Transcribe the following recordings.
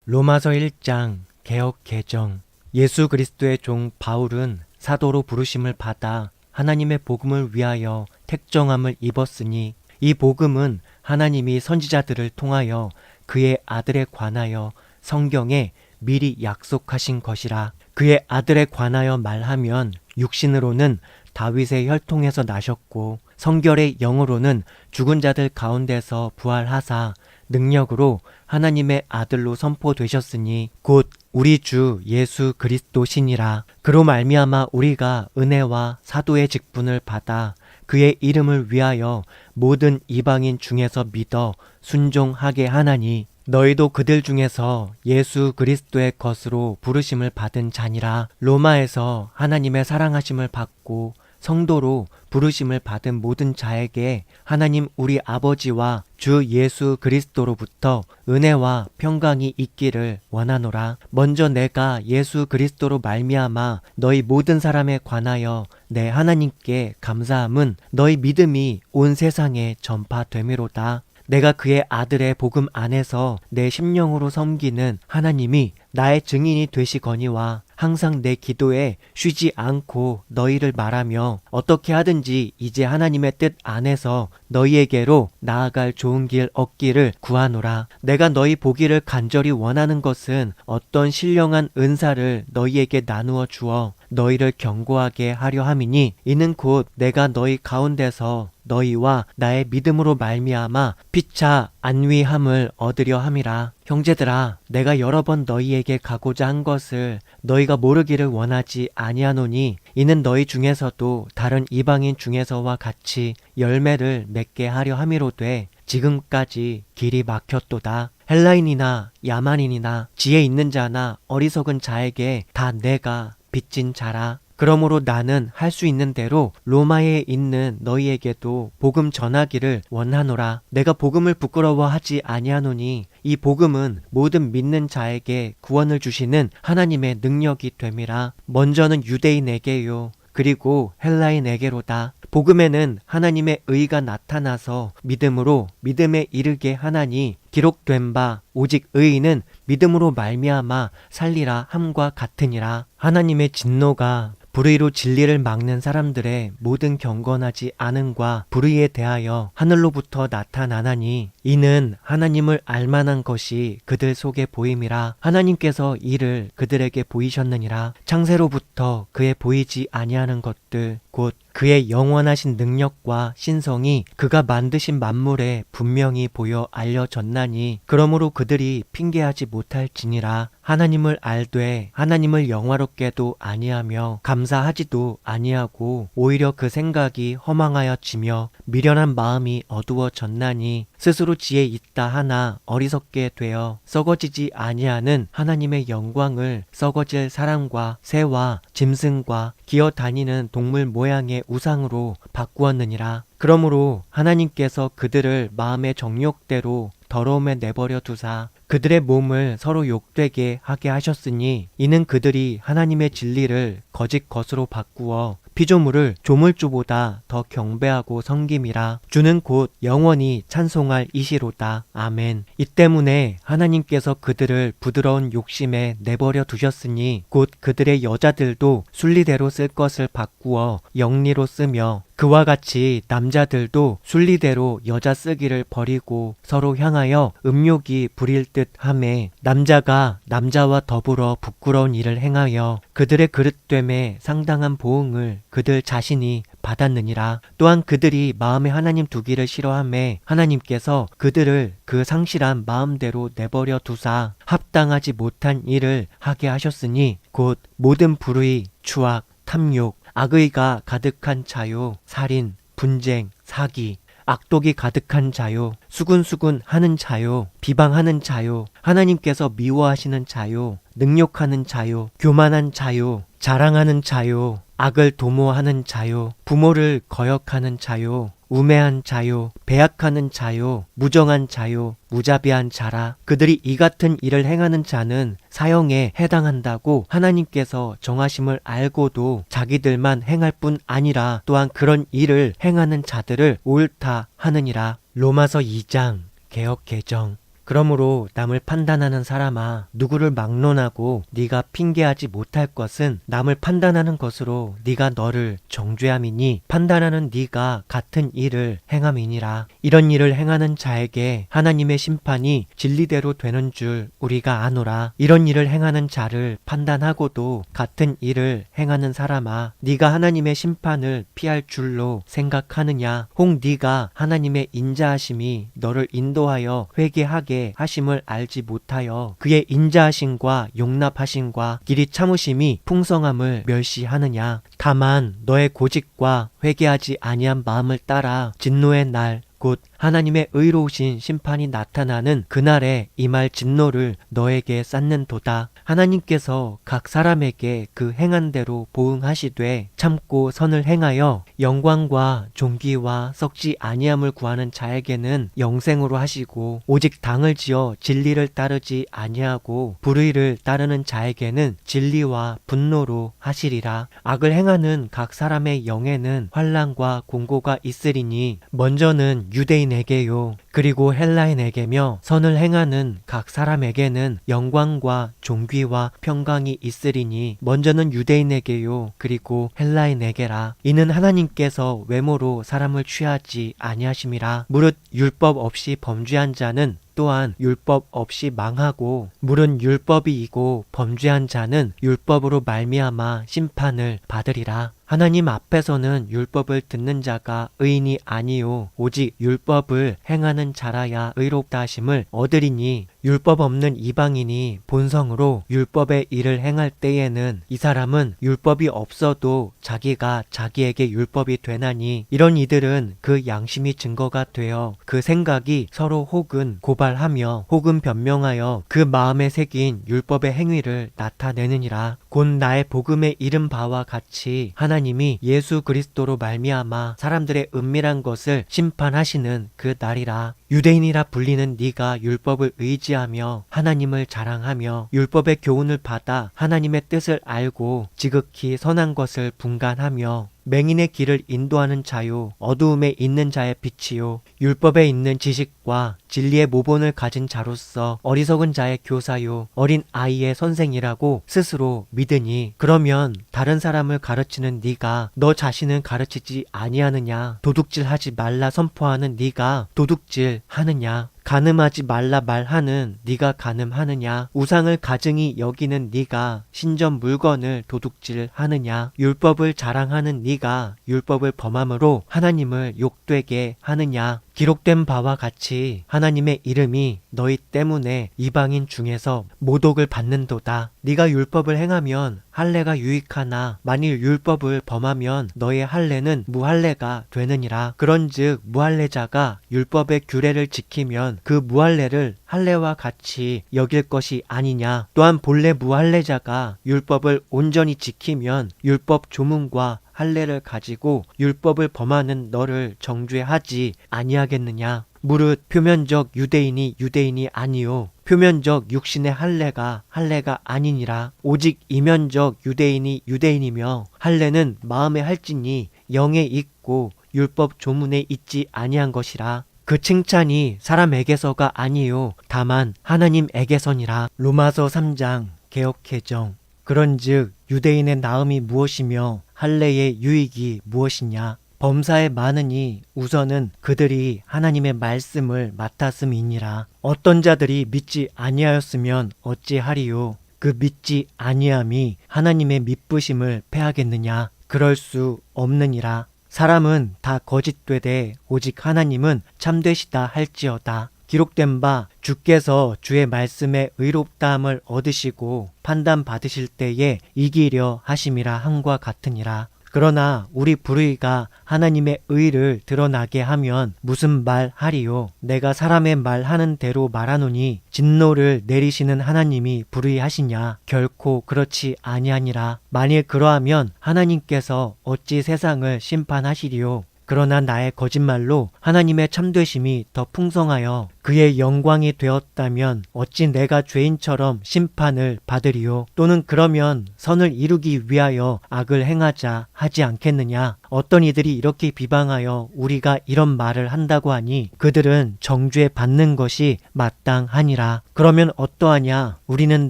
로마서 1장 개역 개정. 예수 그리스도의 종 바울은 사도로 부르심을 받아 하나님의 복음을 위하여 택정함을 입었으니 이 복음은 하나님이 선지자들을 통하여 그의 아들에 관하여 성경에 미리 약속하신 것이라. 그의 아들에 관하여 말하면 육신으로는 다윗의 혈통에서 나셨고 성결의 영으로는 죽은 자들 가운데서 부활하사 능력으로 하나님의 아들로 선포되셨으니 곧 우리 주 예수 그리스도시니라. 그로 말미암아 우리가 은혜와 사도의 직분을 받아 그의 이름을 위하여 모든 이방인 중에서 믿어 순종하게 하나니 너희도 그들 중에서 예수 그리스도의 것으로 부르심을 받은 자니라. 로마에서 하나님의 사랑하심을 받고 성도로 부르심을 받은 모든 자에게 하나님 우리 아버지와 주 예수 그리스도로부터 은혜와 평강이 있기를 원하노라. 먼저 내가 예수 그리스도로 말미암아 너희 모든 사람에 관하여 내 하나님께 감사함은 너희 믿음이 온 세상에 전파됨이로다. 내가 그의 아들의 복음 안에서 내 심령으로 섬기는 하나님이 나의 증인이 되시거니와 항상 내 기도에 쉬지 않고 너희를 말하며 어떻게 하든지 이제 하나님의 뜻 안에서 너희에게로 나아갈 좋은 길 얻기를 구하노라. 내가 너희 보기를 간절히 원하는 것은 어떤 신령한 은사를 너희에게 나누어 주어 너희를 견고하게 하려 함이니 이는 곧 내가 너희 가운데서 너희와 나의 믿음으로 말미암아 피차 안위함을 얻으려 함이라. 형제들아, 내가 여러 번 너희에게 가고자 한 것을 너희가 모르기를 원하지 아니하노니 이는 너희 중에서도 다른 이방인 중에서와 같이 열매를 맺게 하려 함이로되 지금까지 길이 막혔도다. 헬라인이나 야만인이나 지혜 있는 자나 어리석은 자에게 다 내가 빚진 자라. 그러므로 나는 할 수 있는 대로 로마에 있는 너희에게도 복음 전하기를 원하노라. 내가 복음을 부끄러워하지 아니하노니 이 복음은 모든 믿는 자에게 구원을 주시는 하나님의 능력이 됨이라. 먼저는 유대인에게요 그리고 헬라인에게로다. 복음에는 하나님의 의가 나타나서 믿음으로 믿음에 이르게 하나니 기록된 바 오직 의인은 믿음으로 말미암아 살리라 함과 같으니라. 하나님의 진노가 불의로 진리를 막는 사람들의 모든 경건하지 않음과 불의에 대하여 하늘로부터 나타나나니 이는 하나님을 알만한 것이 그들 속에 보임이라. 하나님께서 이를 그들에게 보이셨느니라. 창세로부터 그의 보이지 아니하는 것들 곧 그의 영원하신 능력과 신성이 그가 만드신 만물에 분명히 보여 알려졌나니 그러므로 그들이 핑계하지 못할지니라. 하나님을 알되 하나님을 영화롭게도 아니하며 감사하지도 아니하고 오히려 그 생각이 허망하여지며 미련한 마음이 어두워졌나니 스스로 지혜 있다 하나 어리석게 되어 썩어지지 아니하는 하나님의 영광을 썩어질 사람과 새와 짐승과 기어 다니는 동물 모양의 우상으로 바꾸었느니라. 그러므로 하나님께서 그들을 마음의 정욕대로 더러움에 내버려 두사 그들의 몸을 서로 욕되게 하게 하셨으니 이는 그들이 하나님의 진리를 거짓 것으로 바꾸어 피조물을 조물주보다 더 경배하고 섬김이라. 주는 곧 영원히 찬송할 이시로다. 아멘. 이 때문에 하나님께서 그들을 부드러운 욕심에 내버려 두셨으니 곧 그들의 여자들도 순리대로 쓸 것을 바꾸어 영리로 쓰며 그와 같이 남자들도 순리대로 여자 쓰기를 버리고 서로 향하여 음욕이 부릴 듯 하매 남자가 남자와 더불어 부끄러운 일을 행하여 그들의 그릇됨에 상당한 보응을 그들 자신이 받았느니라. 또한 그들이 마음에 하나님 두기를 싫어하매 하나님께서 그들을 그 상실한 마음대로 내버려 두사 합당하지 못한 일을 하게 하셨으니 곧 모든 불의, 추악, 탐욕, 악의가 가득한 자요, 살인, 분쟁, 사기, 악독이 가득한 자요, 수군수군 하는 자요, 비방하는 자요, 하나님께서 미워하시는 자요, 능욕하는 자요, 교만한 자요, 자랑하는 자요, 악을 도모하는 자요, 부모를 거역하는 자요, 우매한 자요, 배약하는 자요, 무정한 자요, 무자비한 자라. 그들이 이 같은 일을 행하는 자는 사형에 해당한다고 하나님께서 정하심을 알고도 자기들만 행할 뿐 아니라 또한 그런 일을 행하는 자들을 옳다 하느니라. 로마서 2장 개역 개정. 그러므로 남을 판단하는 사람아, 누구를 막론하고 네가 핑계하지 못할 것은 남을 판단하는 것으로 네가 너를 정죄함이니 판단하는 네가 같은 일을 행함이니라. 이런 일을 행하는 자에게 하나님의 심판이 진리대로 되는 줄 우리가 아노라. 이런 일을 행하는 자를 판단하고도 같은 일을 행하는 사람아, 네가 하나님의 심판을 피할 줄로 생각하느냐? 혹 네가 하나님의 인자하심이 너를 인도하여 회개하게 하심을 알지 못하여 그의 인자하심과 용납하심과 길이 참으심이 풍성함을 멸시하느냐? 다만 너의 고집과 회개하지 아니한 마음을 따라 진노의 날 곧 하나님의 의로우신 심판이 나타나는 그날에 임할 진노를 너에게 쌓는도다. 하나님께서 각 사람에게 그 행한 대로 보응하시되 참고 선을 행하여 영광과 존귀와 썩지 아니함을 구하는 자에게는 영생으로 하시고 오직 당을 지어 진리를 따르지 아니하고 불의를 따르는 자에게는 진리와 분노로 하시리라. 악을 행하는 각 사람의 영에는 환난과 공고가 있으리니 먼저는 유대인에게요 그리고 헬라인에게며 선을 행하는 각 사람에게는 영광과 존귀와 평강이 있으리니 먼저는 유대인에게요 그리고 헬라인에게라. 이는 하나님께서 외모로 사람을 취하지 아니하심이라. 무릇 율법 없이 범죄한 자는 또한 율법 없이 망하고 물은 율법이이고 범죄한 자는 율법으로 말미암아 심판을 받으리라. 하나님 앞에서는 율법을 듣는 자가 의인이 아니요 오직 율법을 행하는 자라야 의롭다 하심을 얻으리니 율법 없는 이방인이 본성으로 율법의 일을 행할 때에는 이 사람은 율법이 없어도 자기가 자기에게 율법이 되나니 이런 이들은 그 양심이 증거가 되어 그 생각이 서로 혹은 고발하며 혹은 변명하여 그 마음에 새긴 율법의 행위를 나타내느니라. 곧 나의 복음에 이른 바와 같이 하나님이 예수 그리스도로 말미암아 사람들의 은밀한 것을 심판하시는 그 날이라. 유대인이라 불리는 네가 율법을 의지하며 하나님을 자랑하며 율법의 교훈을 받아 하나님의 뜻을 알고 지극히 선한 것을 분간하며 맹인의 길을 인도하는 자요 어두움에 있는 자의 빛이요 율법에 있는 지식과 진리의 모본을 가진 자로서 어리석은 자의 교사요 어린 아이의 선생이라고 스스로 믿으니 그러면 다른 사람을 가르치는 네가 너 자신을 가르치지 아니하느냐? 도둑질하지 말라 선포하는 네가 도둑질 하느냐? 간음하지 말라 말하는 네가 간음하느냐? 우상을 가증히 여기는 네가 신전 물건을 도둑질하느냐? 율법을 자랑하는 네가 율법을 범함으로 하나님을 욕되게 하느냐? 기록된 바와 같이 하나님의 이름이 너희 때문에 이방인 중에서 모독을 받는도다. 네가 율법을 행하면 할례가 유익하나 만일 율법을 범하면 너의 할례는 무할례가 되느니라. 그런즉 무할례자가 율법의 규례를 지키면 그 무할례를 할례와 같이 여길 것이 아니냐. 또한 본래 무할례자가 율법을 온전히 지키면 율법 조문과 할례를 가지고 율법을 범하는 너를 정죄하지 아니하겠느냐. 무릇 표면적 유대인이 유대인이 아니요 표면적 육신의 할례가 할례가 아니니라. 오직 이면적 유대인이 유대인이며 할례는 마음에 할지니 영에 있고 율법 조문에 있지 아니한 것이라. 그 칭찬이 사람에게서가 아니요 다만 하나님에게서니라. 로마서 3장 개역개정. 그런즉 유대인의 나음이 무엇이며 할례의 유익이 무엇이냐? 범사에 많으니 우선은 그들이 하나님의 말씀을 맡았음이니라. 어떤 자들이 믿지 아니하였으면 어찌하리요? 그 믿지 아니함이 하나님의 미쁘심을 패하겠느냐? 그럴 수 없느니라. 사람은 다 거짓되되 오직 하나님은 참되시다 할지어다. 기록된 바 주께서 주의 말씀에 의롭다함을 얻으시고 판단 받으실 때에 이기려 하심이라 함과 같으니라. 그러나 우리 불의가 하나님의 의를 드러나게 하면 무슨 말 하리요? 내가 사람의 말하는 대로 말하노니 진노를 내리시는 하나님이 불의하시냐? 결코 그렇지 아니하니라. 만일 그러하면 하나님께서 어찌 세상을 심판하시리요? 그러나 나의 거짓말로 하나님의 참되심이 더 풍성하여 그의 영광이 되었다면 어찌 내가 죄인처럼 심판을 받으리요? 또는 그러면 선을 이루기 위하여 악을 행하자 하지 않겠느냐? 어떤 이들이 이렇게 비방하여 우리가 이런 말을 한다고 하니 그들은 정죄 받는 것이 마땅하니라. 그러면 어떠하냐? 우리는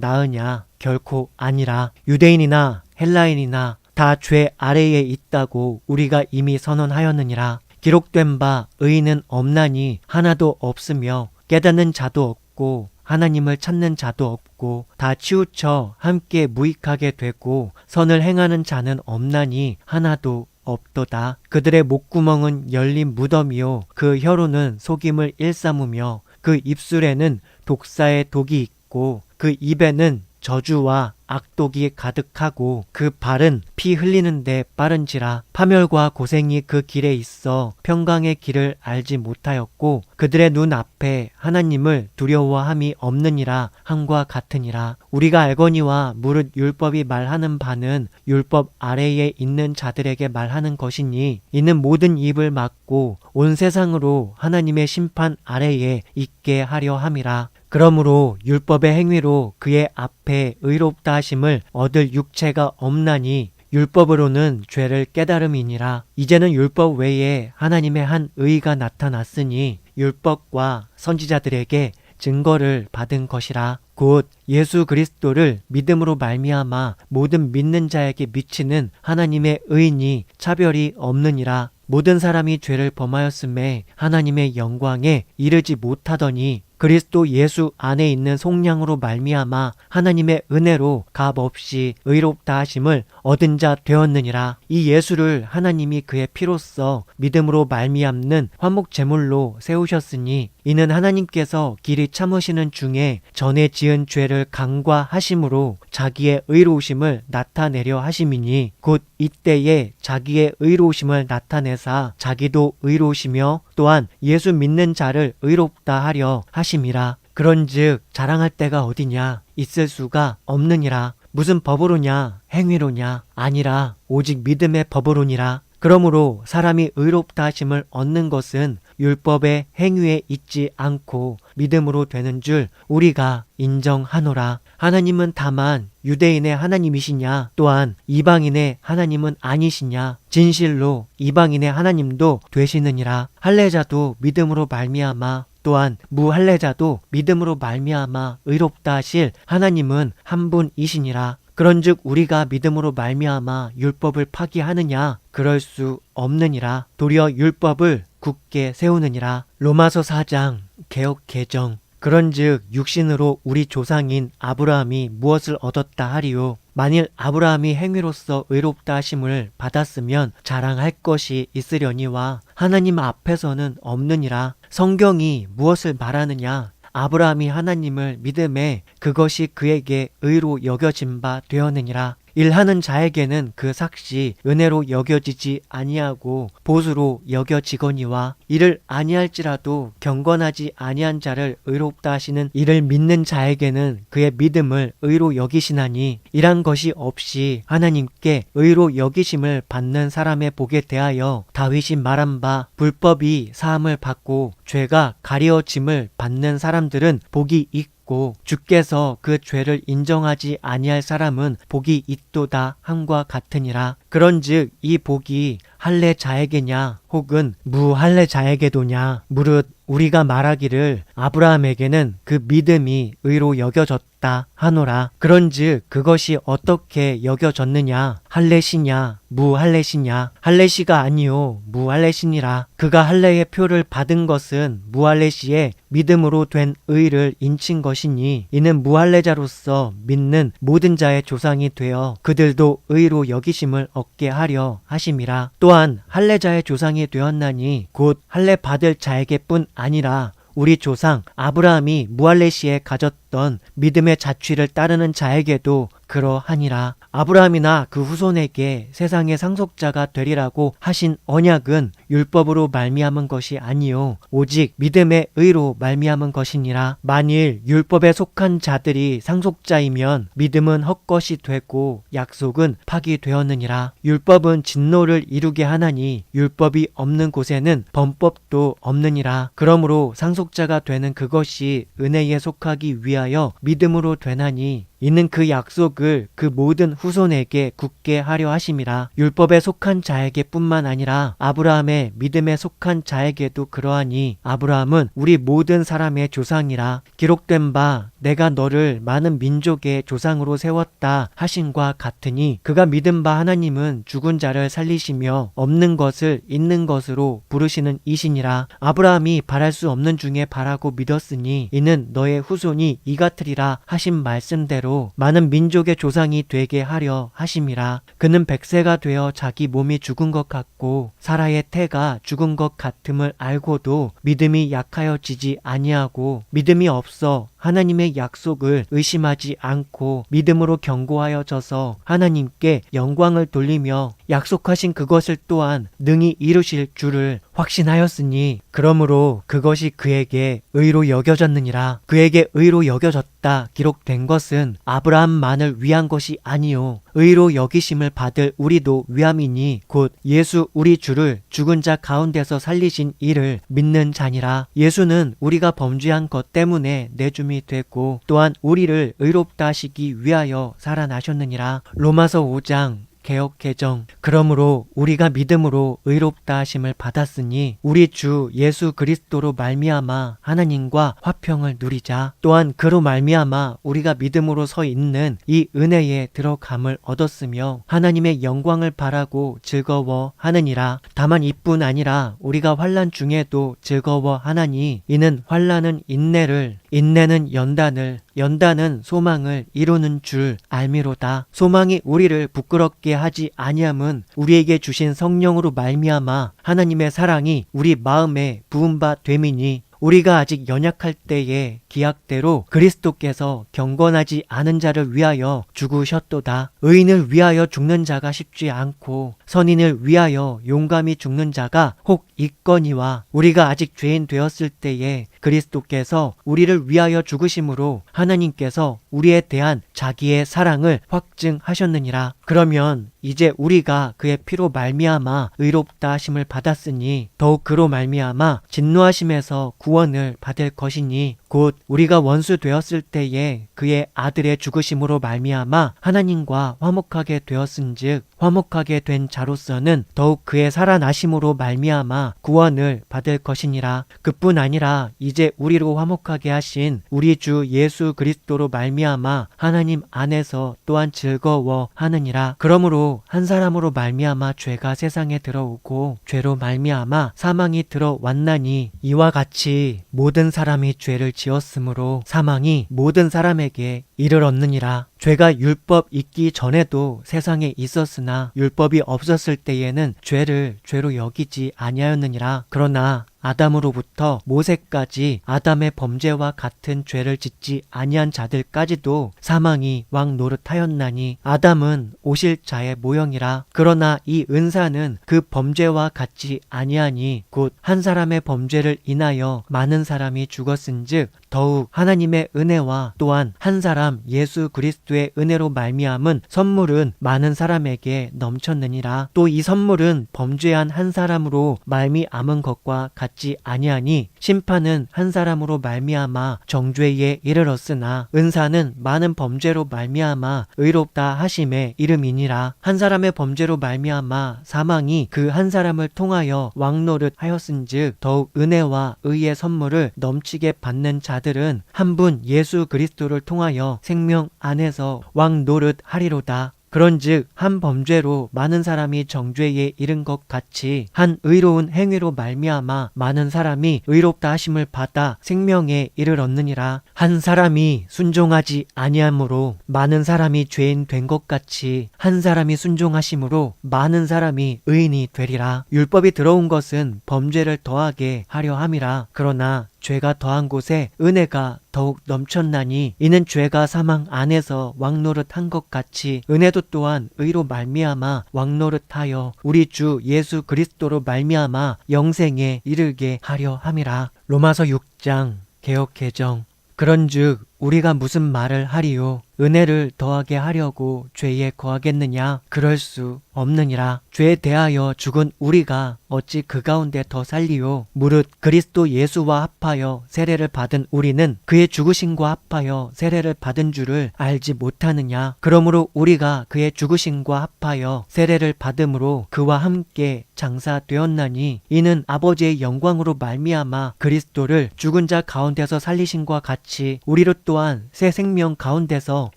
나으냐? 결코 아니라. 유대인이나 헬라인이나 다 죄 아래에 있다고 우리가 이미 선언하였느니라. 기록된 바 의인은 없나니 하나도 없으며 깨닫는 자도 없고 하나님을 찾는 자도 없고 다 치우쳐 함께 무익하게 되고 선을 행하는 자는 없나니 하나도 없도다. 그들의 목구멍은 열린 무덤이요 그 혀로는 속임을 일삼으며 그 입술에는 독사의 독이 있고 그 입에는 저주와 악독이 가득하고 그 발은 피 흘리는데 빠른지라. 파멸과 고생이 그 길에 있어 평강의 길을 알지 못하였고 그들의 눈 앞에 하나님을 두려워함이 없느니라 함과 같으니라. 우리가 알거니와 무릇 율법이 말하는 바는 율법 아래에 있는 자들에게 말하는 것이니 이는 모든 입을 막고 온 세상으로 하나님의 심판 아래에 있게 하려 함이라. 그러므로 율법의 행위로 그의 앞에 의롭다 하심을 얻을 육체가 없나니 율법으로는 죄를 깨달음이니라. 이제는 율법 외에 하나님의 한 의가 나타났으니 율법과 선지자들에게 증거를 받은 것이라. 곧 예수 그리스도를 믿음으로 말미암아 모든 믿는 자에게 미치는 하나님의 의인이 차별이 없느니라. 모든 사람이 죄를 범하였음에 하나님의 영광에 이르지 못하더니 그리스도 예수 안에 있는 속량으로 말미암아 하나님의 은혜로 값없이 의롭다 하심을 얻은 자 되었느니라. 이 예수를 하나님이 그의 피로써 믿음으로 말미암는 화목 제물로 세우셨으니 이는 하나님께서 길이 참으시는 중에 전에 지은 죄를 간과하심으로 자기의 의로우심을 나타내려 하심이니 곧 이때에 자기의 의로우심을 나타내사 자기도 의로우시며 또한 예수 믿는 자를 의롭다 하려 하심이라. 그런즉 자랑할 데가 어디냐? 있을 수가 없느니라. 무슨 법으로냐? 행위로냐? 아니라 오직 믿음의 법으로니라. 그러므로 사람이 의롭다 하심을 얻는 것은 율법의 행위에 있지 않고 믿음으로 되는 줄 우리가 인정하노라. 하나님은 다만 유대인의 하나님이시냐? 또한 이방인의 하나님은 아니시냐? 진실로 이방인의 하나님도 되시느니라. 할례자도 믿음으로 말미암아 또한 무할례자도 믿음으로 말미암아 의롭다 하실 하나님은 한 분이시니라. 그런즉 우리가 믿음으로 말미암아 율법을 파기하느냐? 그럴 수 없느니라. 도리어 율법을 굳게 세우느니라. 로마서 4장 개역 개정. 그런즉 육신으로 우리 조상인 아브라함이 무엇을 얻었다 하리요? 만일 아브라함이 행위로서 의롭다 하심을 받았으면 자랑할 것이 있으려니와 하나님 앞에서는 없느니라. 성경이 무엇을 말하느냐? 아브라함이 하나님을 믿음에 그것이 그에게 의로 여겨진 바 되었느니라. 일하는 자에게는 그 삭시 은혜로 여겨지지 아니하고 보수로 여겨지거니와 이를 아니할지라도 경건하지 아니한 자를 의롭다 하시는 이를 믿는 자에게는 그의 믿음을 의로 여기시나니 이란 것이 없이 하나님께 의로 여기심을 받는 사람의 복에 대하여 다윗이 말한 바 불법이 사함을 받고 죄가 가려짐을 받는 사람들은 복이 있고 주께서 그 죄를 인정하지 아니할 사람은 복이 있도다 함과 같으니라. 그런즉 이 복이 할례자에게냐 혹은 무할례자에게도냐? 무릇 우리가 말하기를 아브라함에게는 그 믿음이 의로 여겨졌다 하노라. 그런즉 그것이 어떻게 여겨졌느냐? 할례시냐 무할례시냐? 할례시가 아니요 무할례시니라. 그가 할례의 표를 받은 것은 무할례시에 믿음으로 된 의를 인친 것이니 이는 무할례자로서 믿는 모든 자의 조상이 되어 그들도 의로 여기심을 얻게 하려 하심이라. 또한 할례자의 조상이 되었나니 곧 할례 받을 자에게뿐 아니라 우리 조상 아브라함이 무할례 시에 가졌던 믿음의 자취를 따르는 자에게도 그러하니라. 아브라함이나 그 후손에게 세상의 상속자가 되리라고 하신 언약은 율법으로 말미암은 것이 아니요 오직 믿음의 의로 말미암은 것이니라. 만일 율법에 속한 자들이 상속자이면 믿음은 헛것이 되고 약속은 파기되었느니라. 율법은 진노를 이루게 하나니 율법이 없는 곳에는 범법도 없느니라. 그러므로 상속자가 되는 그것이 은혜에 속하기 위하여 믿음으로 되나니 이는 그 약속을 그 모든 후손에게 굳게 하려 하심이라. 율법에 속한 자에게 뿐만 아니라 아브라함의 믿음에 속한 자에게도 그러하니 아브라함은 우리 모든 사람의 조상이라. 기록된 바 내가 너를 많은 민족의 조상으로 세웠다 하신과 같으니 그가 믿은 바 하나님은 죽은 자를 살리시며 없는 것을 있는 것으로 부르시는 이시니라. 아브라함이 바랄 수 없는 중에 바라고 믿었으니 이는 너의 후손이 이 같으리라 하신 말씀대로 많은 민족의 조상이 되게 하려 하심이라. 그는 100세가 되어 자기 몸이 죽은 것 같고 사라의 태가 죽은 것 같음을 알고도 믿음이 약하여지지 아니하고 믿음이 없어 하나님의 약속을 의심하지 않고 믿음으로 견고하여져서 하나님께 영광을 돌리며 약속하신 그것을 또한 능히 이루실 줄을 확신하였으니 그러므로 그것이 그에게 의로 여겨졌느니라. 그에게 의로 여겨졌다 기록된 것은 아브라함만을 위한 것이 아니요 의로 여기심을 받을 우리도 위함이니 곧 예수 우리 주를 죽은 자 가운데서 살리신 이를 믿는 자니라. 예수는 우리가 범죄한 것 때문에 내줌이 됐고 또한 우리를 의롭다 하시기 위하여 살아나셨느니라. 로마서 5장 개역 개정. 그러므로 우리가 믿음으로 의롭다 하심을 받았으니 우리 주 예수 그리스도로 말미암아 하나님과 화평을 누리자. 또한 그로 말미암아 우리가 믿음으로 서 있는 이 은혜에 들어감을 얻었으며 하나님의 영광을 바라고 즐거워하느니라. 다만 이뿐 아니라 우리가 환난 중에도 즐거워하나니 이는 환난은 인내를 인내는 연단을 연단은 소망을 이루는 줄 알미로다. 소망이 우리를 부끄럽게 하지 아니함은 우리에게 주신 성령으로 말미암아 하나님의 사랑이 우리 마음에 부은 바 됨이니 우리가 아직 연약할 때에 기약대로 그리스도께서 경건하지 않은 자를 위하여 죽으셨도다. 의인을 위하여 죽는 자가 쉽지 않고 선인을 위하여 용감히 죽는 자가 혹 있거니와 우리가 아직 죄인 되었을 때에 그리스도께서 우리를 위하여 죽으심으로 하나님께서 우리에 대한 자기의 사랑을 확증하셨느니라. 그러면 이제 우리가 그의 피로 말미암아 의롭다 하심을 받았으니 더욱 그로 말미암아 진노하심에서 구원을 받을 것이니 곧 우리가 원수 되었을 때에 그의 아들의 죽으심으로 말미암아 하나님과 화목하게 되었은즉 화목하게 된 자로서는 더욱 그의 살아나심으로 말미암아 구원을 받을 것이니라. 그뿐 아니라 이제 우리로 화목하게 하신 우리 주 예수 그리스도로 말미암아 하나님 안에서 또한 즐거워하느니라. 그러므로 한 사람으로 말미암아 죄가 세상에 들어오고 죄로 말미암아 사망이 들어왔나니 이와 같이 모든 사람이 죄를 지었으므로 사망이 모든 사람에게 이르렀느니라. 죄가 율법 있기 전에도 세상에 있었으나 율법이 없었을 때에는 죄를 죄로 여기지 아니하였느니라. 그러나 아담으로부터 모세까지 아담의 범죄와 같은 죄를 짓지 아니한 자들까지도 사망이 왕 노릇하였나니 아담은 오실 자의 모형이라. 그러나 이 은사는 그 범죄와 같지 아니하니 곧 한 사람의 범죄를 인하여 많은 사람이 죽었은즉 더욱 하나님의 은혜와 또한 한 사람 예수 그리스도의 은혜로 말미암은 선물은 많은 사람에게 넘쳤느니라. 또 이 선물은 범죄한 한 사람으로 말미암은 것과 같지 아니하니 심판은 한 사람으로 말미암아 정죄에 이르렀으나 은사는 많은 범죄로 말미암아 의롭다 하심의 이름이니라. 한 사람의 범죄로 말미암아 사망이 그 한 사람을 통하여 왕노릇 하였은즉 더욱 은혜와 의의 선물을 넘치게 받는 자들은 한 분 예수 그리스도를 통하여 생명 안에서 왕노릇 하리로다. 그런즉 한 범죄로 많은 사람이 정죄에 이른 것 같이 한 의로운 행위로 말미암아 많은 사람이 의롭다 하심을 받아 생명에 이르렀느니라. 한 사람이 순종하지 아니함으로 많은 사람이 죄인 된 것 같이 한 사람이 순종하심으로 많은 사람이 의인이 되리라. 율법이 들어온 것은 범죄를 더하게 하려 함이라. 그러나 죄가 더한 곳에 은혜가 더욱 넘쳤나니 이는 죄가 사망 안에서 왕노릇한 것 같이 은혜도 또한 의로 말미암아 왕노릇하여 우리 주 예수 그리스도로 말미암아 영생에 이르게 하려 함이라. 로마서 6장 개역 개정. 그런즉 우리가 무슨 말을 하리요? 은혜를 더하게 하려고 죄에 거하겠느냐? 그럴 수 없느니라. 죄에 대하여 죽은 우리가 어찌 그 가운데 더 살리요? 무릇 그리스도 예수와 합하여 세례를 받은 우리는 그의 죽으심과 합하여 세례를 받은 줄을 알지 못하느냐? 그러므로 우리가 그의 죽으심과 합하여 세례를 받음으로 그와 함께 장사되었나니 이는 아버지의 영광으로 말미암아 그리스도를 죽은 자 가운데서 살리심과 같이 우리로 또한 새 생명 가운데서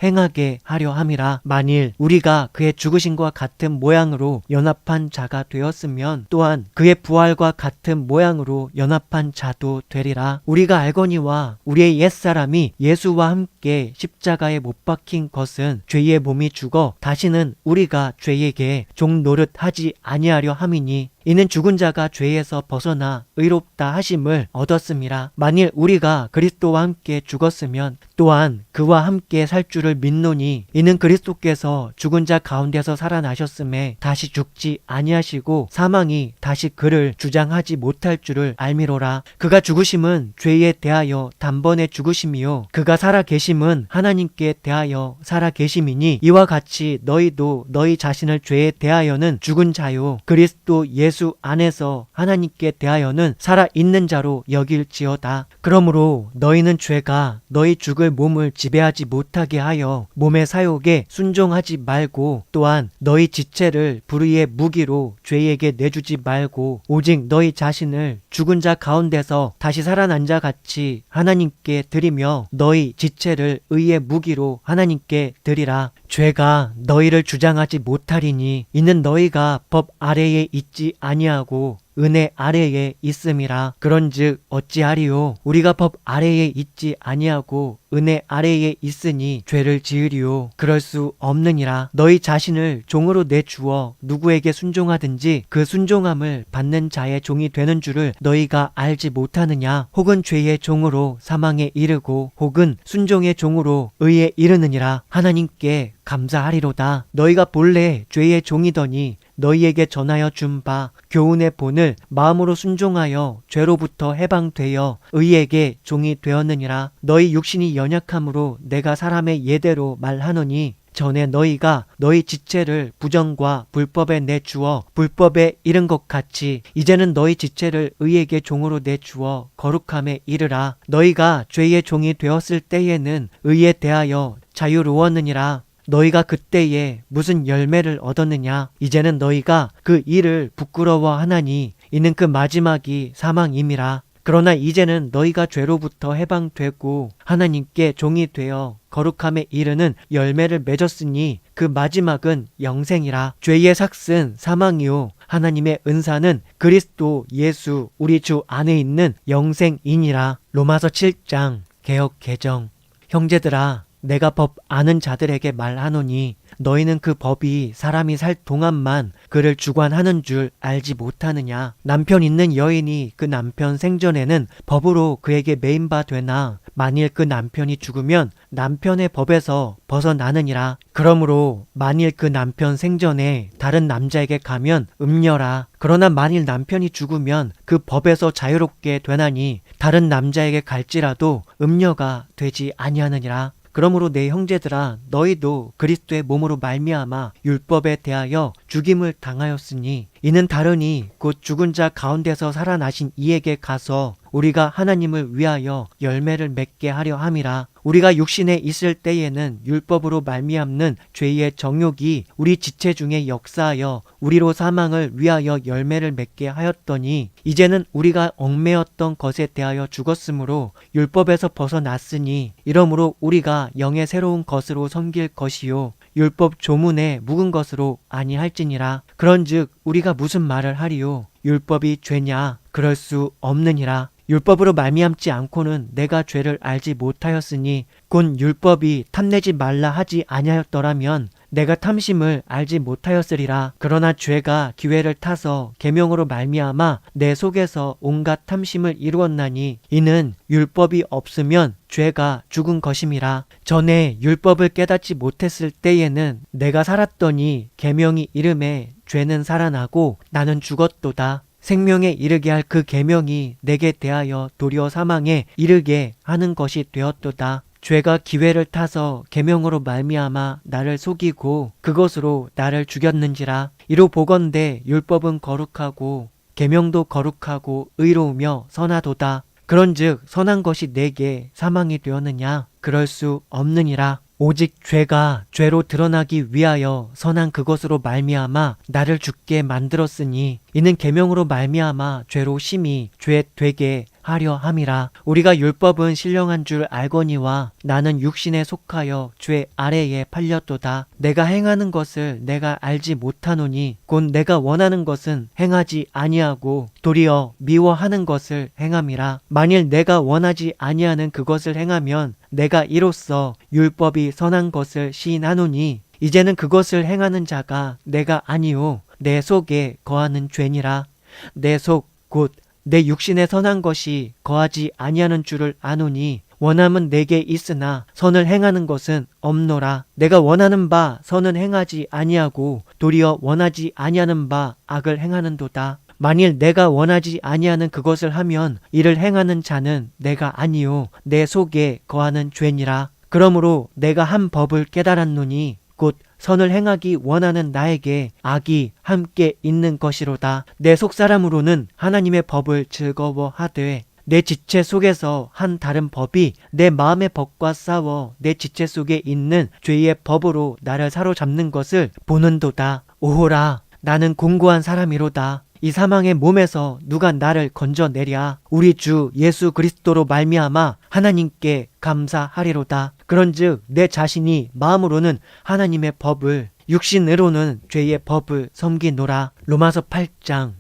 행하게 하려 함이라. 만일 우리가 그의 죽으심과 같은 모양으로 연합한 자가 되었으면 또한 그의 부활과 같은 모양으로 연합한 자도 되리라. 우리가 알거니와 우리의 옛사람이 예수와 함께 십자가에 못 박힌 것은 죄의 몸이 죽어 다시는 우리가 죄에게 종 노릇하지 아니하려 함이니 이는 죽은 자가 죄에서 벗어나 의롭다 하심을 얻었음이라. 만일 우리가 그리스도와 함께 죽었으면 또한 그와 함께 살 줄을 믿노니 이는 그리스도께서 죽은 자 가운데서 살아나셨음에 다시 죽지 아니하시고 사망이 다시 그를 주장하지 못할 줄을 알미로라. 그가 죽으심은 죄에 대하여 단번에 죽으심이요 그가 살아계심은 하나님께 대하여 살아계심이니 이와 같이 너희도 너희 자신을 죄에 대하여는 죽은 자요 그리스도 예수 안에서 하나님께 대하여는 살아있는 자로 여길지어다. 그러므로 너희는 죄가 너희 죽을 몸을 지배하지 못하게 하여 몸의 사욕에 순종하지 말고 또한 너희 지체를 불의의 무기로 죄에게 내주지 말고 오직 너희 자신을 죽은 자 가운데서 다시 살아난 자 같이 하나님께 드리며 너희 지체를 의의 무기로 하나님께 드리라. 죄가 너희를 주장하지 못하리니 이는 너희가 법 아래에 있지 아니하고 은혜 아래에 있음이라. 그런즉 어찌하리요? 우리가 법 아래에 있지 아니하고 은혜 아래에 있으니 죄를 지으리요? 그럴 수 없느니라. 너희 자신을 종으로 내주어 누구에게 순종하든지 그 순종함을 받는 자의 종이 되는 줄을 너희가 알지 못하느냐? 혹은 죄의 종으로 사망에 이르고 혹은 순종의 종으로 의에 이르느니라. 하나님께 감사하리로다. 너희가 본래 죄의 종이더니 너희에게 전하여 준 바 교훈의 본을 마음으로 순종하여 죄로부터 해방되어 의에게 종이 되었느니라. 너희 육신이 연약함으로 내가 사람의 예대로 말하노니 전에 너희가 너희 지체를 부정과 불법에 내주어 불법에 이른 것 같이 이제는 너희 지체를 의에게 종으로 내주어 거룩함에 이르라. 너희가 죄의 종이 되었을 때에는 의에 대하여 자유로웠느니라. 너희가 그때에 무슨 열매를 얻었느냐? 이제는 너희가 그 일을 부끄러워하나니 이는 그 마지막이 사망임이라. 그러나 이제는 너희가 죄로부터 해방되고 하나님께 종이 되어 거룩함에 이르는 열매를 맺었으니 그 마지막은 영생이라. 죄의 삭은 사망이요 하나님의 은사는 그리스도 예수 우리 주 안에 있는 영생이니라. 로마서 7장 개역 개정. 형제들아 내가 법 아는 자들에게 말하노니 너희는 그 법이 사람이 살 동안만 그를 주관하는 줄 알지 못하느냐? 남편 있는 여인이 그 남편 생전에는 법으로 그에게 매인 바 되나 만일 그 남편이 죽으면 남편의 법에서 벗어나느니라. 그러므로 만일 그 남편 생전에 다른 남자에게 가면 음녀라. 그러나 만일 남편이 죽으면 그 법에서 자유롭게 되나니 다른 남자에게 갈지라도 음녀가 되지 아니하느니라. 그러므로 내 형제들아 너희도 그리스도의 몸으로 말미암아 율법에 대하여 죽임을 당하였으니 이는 다르니 곧 죽은 자 가운데서 살아나신 이에게 가서 우리가 하나님을 위하여 열매를 맺게 하려 함이라. 우리가 육신에 있을 때에는 율법으로 말미암는 죄의 정욕이 우리 지체 중에 역사하여 우리로 사망을 위하여 열매를 맺게 하였더니 이제는 우리가 얽매였던 것에 대하여 죽었으므로 율법에서 벗어났으니 이러므로 우리가 영의 새로운 것으로 섬길 것이요 율법 조문에 묵은 것으로 아니할지니라. 그런즉 우리가 무슨 말을 하리요? 율법이 죄냐? 그럴 수 없느니라. 율법으로 말미암지 않고는 내가 죄를 알지 못하였으니 곧 율법이 탐내지 말라 하지 아니하였더라면 내가 탐심을 알지 못하였으리라. 그러나 죄가 기회를 타서 계명으로 말미암아 내 속에서 온갖 탐심을 이루었나니 이는 율법이 없으면 죄가 죽은 것임이라. 전에 율법을 깨닫지 못했을 때에는 내가 살았더니 계명이 이름에 죄는 살아나고 나는 죽었도다. 생명에 이르게 할 그 계명이 내게 대하여 도리어 사망에 이르게 하는 것이 되었도다. 죄가 기회를 타서 계명으로 말미암아 나를 속이고 그것으로 나를 죽였는지라. 이로 보건대 율법은 거룩하고 계명도 거룩하고 의로우며 선하도다. 그런즉 선한 것이 내게 사망이 되었느냐? 그럴 수 없느니라. 오직 죄가 죄로 드러나기 위하여 선한 그것으로 말미암아 나를 죽게 만들었으니 이는 계명으로 말미암아 죄로 심히 죄 되게 하려 함이라. 우리가 율법은 신령한 줄 알거니와 나는 육신에 속하여 죄 아래에 팔렸도다. 내가 행하는 것을 내가 알지 못하노니 곧 내가 원하는 것은 행하지 아니하고 도리어 미워하는 것을 행함이라. 만일 내가 원하지 아니하는 그것을 행하면 내가 이로써 율법이 선한 것을 시인하노니 이제는 그것을 행하는 자가 내가 아니오 내 속에 거하는 죄니라. 내 속 곧 내 육신에 선한 것이 거하지 아니하는 줄을 아노니 원함은 내게 있으나 선을 행하는 것은 없노라. 내가 원하는 바 선은 행하지 아니하고 도리어 원하지 아니하는 바 악을 행하는도다. 만일 내가 원하지 아니하는 그것을 하면 이를 행하는 자는 내가 아니요 내 속에 거하는 죄니라. 그러므로 내가 한 법을 깨달았노니 곧 선을 행하기 원하는 나에게 악이 함께 있는 것이로다. 내 속사람으로는 하나님의 법을 즐거워하되 내 지체 속에서 한 다른 법이 내 마음의 법과 싸워 내 지체 속에 있는 죄의 법으로 나를 사로잡는 것을 보는도다. 오호라, 나는 공고한 사람이로다. 이 사망의 몸에서 누가 나를 건져내랴. 우리 주 예수 그리스도로 말미암아 하나님께 감사하리로다. 그런즉 내 자신이 마음으로는 하나님의 법을 육신으로는 죄의 법을 섬기노라. 로마서 8장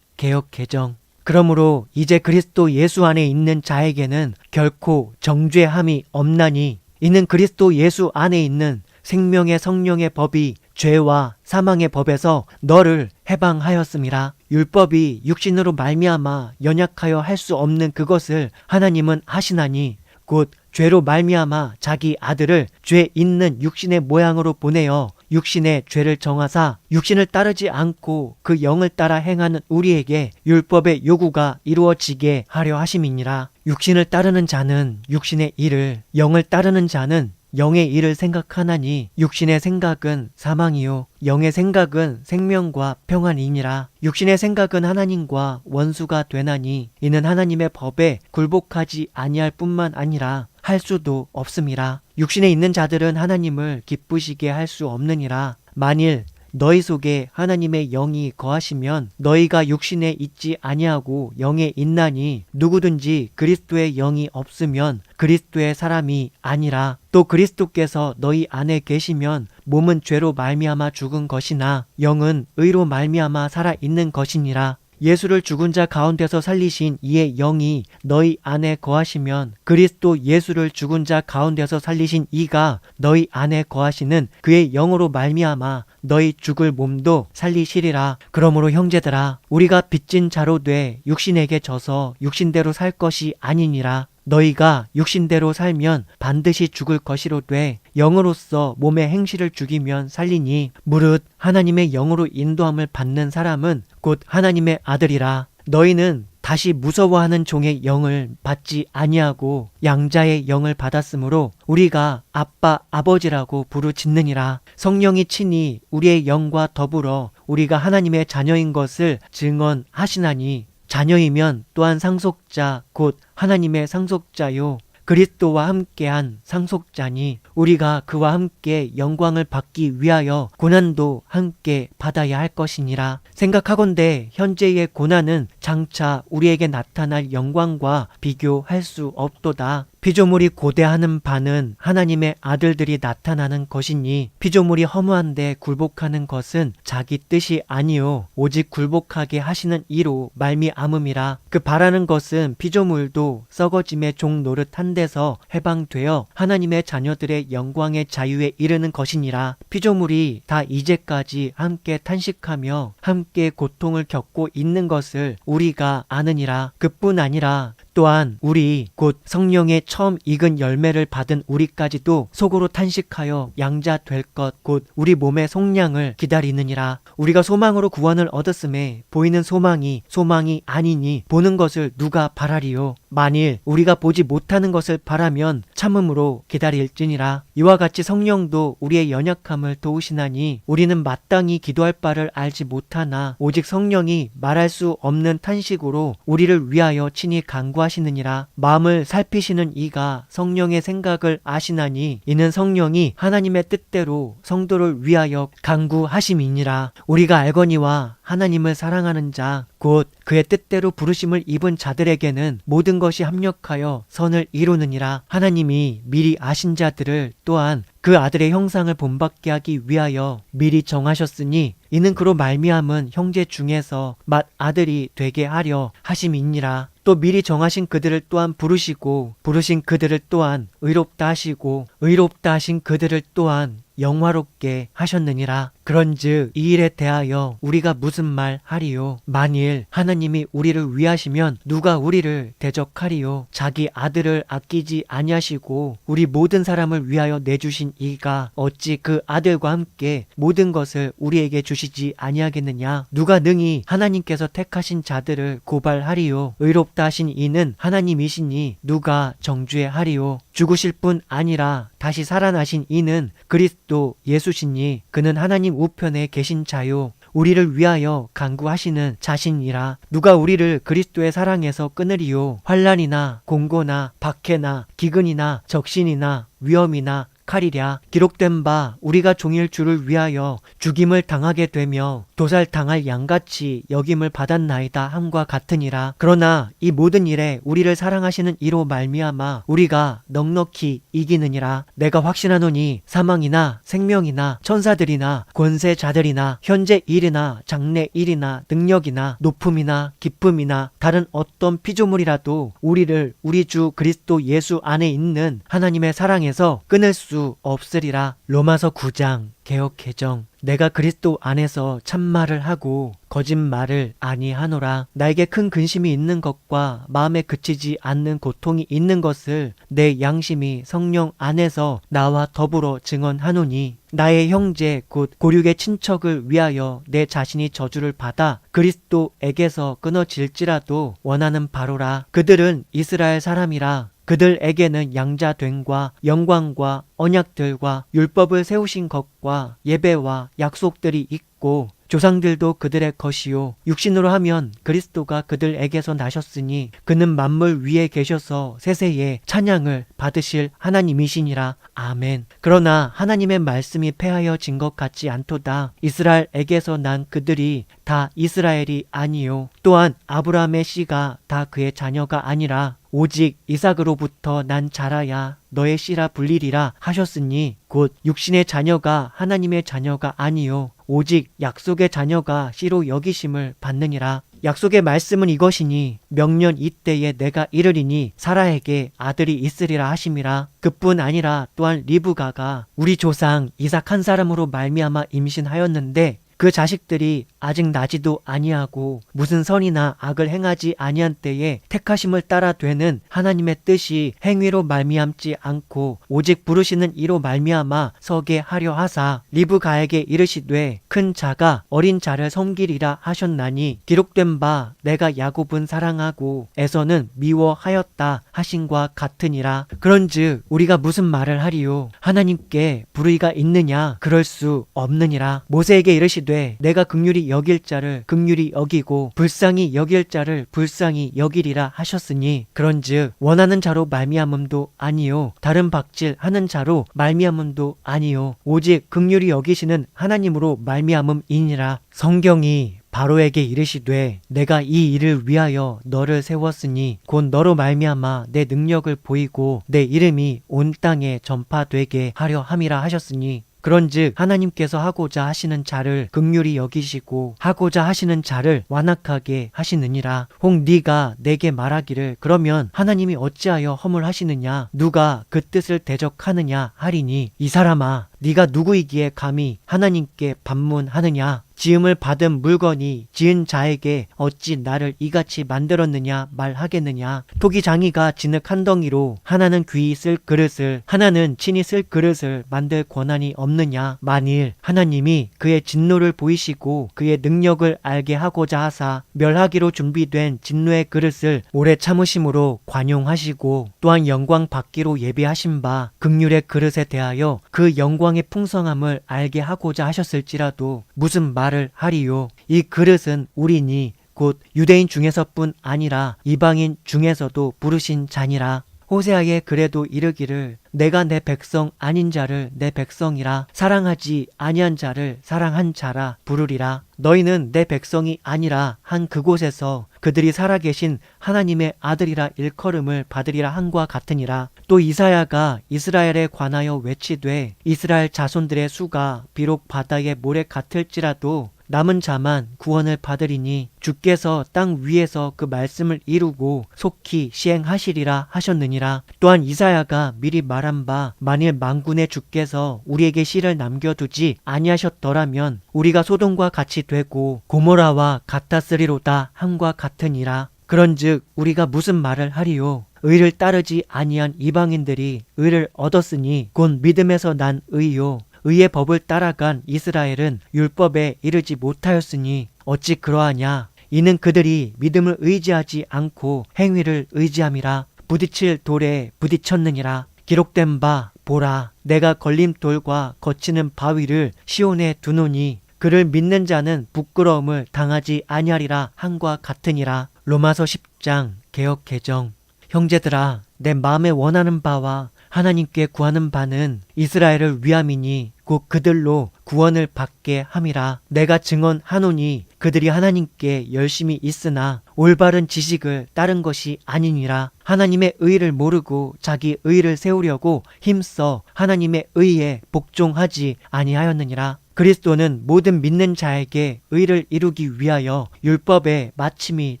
개역 개정. 그러므로 이제 그리스도 예수 안에 있는 자에게는 결코 정죄함이 없나니 이는 그리스도 예수 안에 있는 생명의 성령의 법이 죄와 사망의 법에서 너를 해방하였음이라. 율법이 육신으로 말미암아 연약하여 할 수 없는 그것을 하나님은 하시나니 곧 죄로 말미암아 자기 아들을 죄 있는 육신의 모양으로 보내어 육신의 죄를 정하사 육신을 따르지 않고 그 영을 따라 행하는 우리에게 율법의 요구가 이루어지게 하려 하심이니라. 육신을 따르는 자는 육신의 일을, 영을 따르는 자는 영의 일을 생각하나니 육신의 생각은 사망이요 영의 생각은 생명과 평안이니라. 육신의 생각은 하나님과 원수가 되나니 이는 하나님의 법에 굴복하지 아니할 뿐만 아니라 할 수도 없음이라. 육신에 있는 자들은 하나님을 기쁘시게 할 수 없느니라. 만일 너희 속에 하나님의 영이 거하시면 너희가 육신에 있지 아니하고 영에 있나니 누구든지 그리스도의 영이 없으면 그리스도의 사람이 아니라. 또 그리스도께서 너희 안에 계시면 몸은 죄로 말미암아 죽은 것이나 영은 의로 말미암아 살아 있는 것이니라. 예수를 죽은 자 가운데서 살리신 이의 영이 너희 안에 거하시면 그리스도 예수를 죽은 자 가운데서 살리신 이가 너희 안에 거하시는 그의 영으로 말미암아 너희 죽을 몸도 살리시리라. 그러므로 형제들아, 우리가 빚진 자로 돼 육신에게 져서 육신대로 살 것이 아니니라. 너희가 육신대로 살면 반드시 죽을 것이로되 영으로서 몸의 행실을 죽이면 살리니 무릇 하나님의 영으로 인도함을 받는 사람은 곧 하나님의 아들이라. 너희는 다시 무서워하는 종의 영을 받지 아니하고 양자의 영을 받았으므로 우리가 아빠 아버지라고 부르짖느니라. 성령이 친히 우리의 영과 더불어 우리가 하나님의 자녀인 것을 증언하시나니 자녀이면 또한 상속자 곧 하나님의 상속자요 그리스도와 함께한 상속자니 우리가 그와 함께 영광을 받기 위하여 고난도 함께 받아야 할 것이니라. 생각하건대 현재의 고난은 장차 우리에게 나타날 영광과 비교할 수 없도다. 피조물이 고대하는 바는 하나님의 아들들이 나타나는 것이니 피조물이 허무한데 굴복하는 것은 자기 뜻이 아니요 오직 굴복하게 하시는 이로 말미암음이라. 그 바라는 것은 피조물도 썩어짐의 종 노릇한 데서 해방되어 하나님의 자녀들의 영광의 자유에 이르는 것이니라. 피조물이 다 이제까지 함께 탄식하며 함께 고통을 겪고 있는 것을 우리가 아느니라. 그뿐 아니라 또한 우리 곧 성령의 처음 익은 열매를 받은 우리까지도 속으로 탄식하여 양자 될 것 곧 우리 몸의 속량을 기다리느니라. 우리가 소망으로 구원을 얻었음에 보이는 소망이 아니니 보는 것을 누가 바라리요. 만일 우리가 보지 못하는 것을 바라면 참음으로 기다릴지니라. 이와 같이 성령도 우리의 연약함을 도우시나니 우리는 마땅히 기도할 바를 알지 못하나 오직 성령이 말할 수 없는 탄식으로 우리를 위하여 친히 간구하시느니라. 마음을 살피시는 이가 성령의 생각을 아시나니 이는 성령이 하나님의 뜻대로 성도를 위하여 간구하심이니라. 우리가 알거니와 하나님을 사랑하는 자 곧 그의 뜻대로 부르심을 입은 자들에게는 모든 것이 합력하여 선을 이루느니라. 하나님이 미리 아신 자들을 또한 그 아들의 형상을 본받게 하기 위하여 미리 정하셨으니 이는 그로 말미암은 형제 중에서 맏 아들이 되게 하려 하심이니라. 또 미리 정하신 그들을 또한 부르시고 부르신 그들을 또한 의롭다 하시고 의롭다 하신 그들을 또한 영화롭게 하셨느니라. 그런즉 이 일에 대하여 우리가 무슨 말 하리요? 만일 하나님이 우리를 위하시면 누가 우리를 대적하리요? 자기 아들을 아끼지 아니하시고 우리 모든 사람을 위하여 내주신 이가 어찌 그 아들과 함께 모든 것을 우리에게 주시지 아니하겠느냐? 누가 능히 하나님께서 택하신 자들을 고발하리요? 의롭다 하신 이는 하나님이시니 누가 정죄하리요? 죽으실 뿐 아니라 다시 살아나신 이는 그리스도 예수시니 그는 하나님 우편에 계신 자요 우리를 위하여 간구하시는 자신이라. 누가 우리를 그리스도의 사랑에서 끊으리요? 환난이나 공고나 박해나 기근이나 적신이나 위험이나 칼이랴. 기록된 바 우리가 종일 주를 위하여 죽임을 당하게 되며 도살당할 양같이 여김을 받았나이다 함과 같으니라. 그러나 이 모든 일에 우리를 사랑하시는 이로 말미암아 우리가 넉넉히 이기느니라. 내가 확신하노니 사망이나 생명이나 천사들이나 권세자들이나 현재 일이나 장래 일이나 능력이나 높음이나 깊음이나 다른 어떤 피조물이라도 우리를 우리 주 그리스도 예수 안에 있는 하나님의 사랑에서 끊을 수 없으리라. 로마서 9장 개역 개정. 내가 그리스도 안에서 참말을 하고 거짓말을 아니하노라. 나에게 큰 근심이 있는 것과 마음에 그치지 않는 고통이 있는 것을 내 양심이 성령 안에서 나와 더불어 증언하노니 나의 형제 곧 고륙의 친척을 위하여 내 자신이 저주를 받아 그리스도에게서 끊어질지라도 원하는 바로라. 그들은 이스라엘 사람이라. 그들에게는 양자됨과 영광과 언약들과 율법을 세우신 것과 예배와 약속들이 있고 조상들도 그들의 것이요 육신으로 하면 그리스도가 그들에게서 나셨으니 그는 만물 위에 계셔서 세세에 찬양을 받으실 하나님이시니라. 아멘. 그러나 하나님의 말씀이 패하여진 것 같지 않도다. 이스라엘에게서 난 그들이 다 이스라엘이 아니요 또한 아브라함의 씨가 다 그의 자녀가 아니라 오직 이삭으로부터 난 자라야 너의 씨라 불리리라 하셨으니 곧 육신의 자녀가 하나님의 자녀가 아니요 오직 약속의 자녀가 씨로 여기심을 받느니라. 약속의 말씀은 이것이니 명년 이때에 내가 이르리니 사라에게 아들이 있으리라 하심이라. 그뿐 아니라 또한 리브가가 우리 조상 이삭 한 사람으로 말미암아 임신하였는데 그 자식들이 아직 나지도 아니하고 무슨 선이나 악을 행하지 아니한 때에 택하심을 따라 되는 하나님의 뜻이 행위로 말미암지 않고 오직 부르시는 이로 말미암아 서게 하려 하사 리브가에게 이르시되 큰 자가 어린 자를 섬기리라 하셨나니 기록된 바 내가 야곱은 사랑하고 에서는 미워하였다 하신과 같으니라. 그런즉 우리가 무슨 말을 하리요? 하나님께 불의가 있느냐? 그럴 수 없느니라. 모세에게 이르시되 내가 긍휼히 여길 자를 긍휼히 여기고 불쌍히 여길 자를 불쌍히 여기리라 하셨으니 그런즉 원하는 자로 말미암음도 아니요 다른 박질하는 자로 말미암음도 아니요 오직 긍휼히 여기시는 하나님으로 말미암음이니라. 성경이 바로에게 이르시되 내가 이 일을 위하여 너를 세웠으니 곧 너로 말미암아 내 능력을 보이고 내 이름이 온 땅에 전파되게 하려 함이라 하셨으니 그런즉 하나님께서 하고자 하시는 자를 긍휼히 여기시고 하고자 하시는 자를 완악하게 하시느니라. 혹 네가 내게 말하기를 그러면 하나님이 어찌하여 허물하시느냐 누가 그 뜻을 대적하느냐 하리니 이 사람아 네가 누구이기에 감히 하나님께 반문하느냐 지음을 받은 물건이 지은 자에게 어찌 나를 이같이 만들었느냐 말하겠느냐. 토기장이가 진흙 한 덩이로 하나는 귀히 쓸 그릇을 하나는 친히 쓸 그릇을 만들 권한이 없느냐. 만일 하나님이 그의 진노를 보이시고 그의 능력을 알게 하고자 하사 멸하기로 준비된 진노의 그릇을 오래 참으심으로 관용하시고 또한 영광 받기로 예비하신 바 긍휼의 그릇에 대하여 그 영광의 풍성함을 알게 하고자 하셨을지라도 무슨 말을 하리요. 이 그릇은 우리니 곧 유대인 중에서뿐 아니라 이방인 중에서도 부르신 자니라. 호세아의 글에도 이르기를 내가 내 백성 아닌 자를 내 백성이라 사랑하지 아니한 자를 사랑한 자라 부르리라. 너희는 내 백성이 아니라 한 그곳에서 그들이 살아계신 하나님의 아들이라 일컬음을 받으리라 한과 같으니라. 또 이사야가 이스라엘에 관하여 외치되 이스라엘 자손들의 수가 비록 바다의 모래 같을지라도 남은 자만 구원을 받으리니 주께서 땅 위에서 그 말씀을 이루고 속히 시행하시리라 하셨느니라. 또한 이사야가 미리 말한 바 만일 만군의 주께서 우리에게 씨를 남겨두지 아니하셨더라면 우리가 소돔과 같이 되고 고모라와 같았으리로다 함과 같으니라. 그런즉 우리가 무슨 말을 하리요. 의를 따르지 아니한 이방인들이 의를 얻었으니 곧 믿음에서 난 의요. 의의 법을 따라간 이스라엘은 율법에 이르지 못하였으니 어찌 그러하냐. 이는 그들이 믿음을 의지하지 않고 행위를 의지함이라. 부딪힐 돌에 부딪혔느니라. 기록된 바 보라 내가 걸림돌과 거치는 바위를 시온에 두노니 그를 믿는 자는 부끄러움을 당하지 아니하리라 한과 같으니라. 로마서 10장 개역 개정. 형제들아 내 마음에 원하는 바와 하나님께 구하는 바는 이스라엘을 위함이니 곧 그들로 구원을 받게 함이라. 내가 증언하노니 그들이 하나님께 열심히 있으나 올바른 지식을 따른 것이 아니니라. 하나님의 의를 모르고 자기 의를 세우려고 힘써 하나님의 의에 복종하지 아니하였느니라. 그리스도는 모든 믿는 자에게 의를 이루기 위하여 율법의 마침이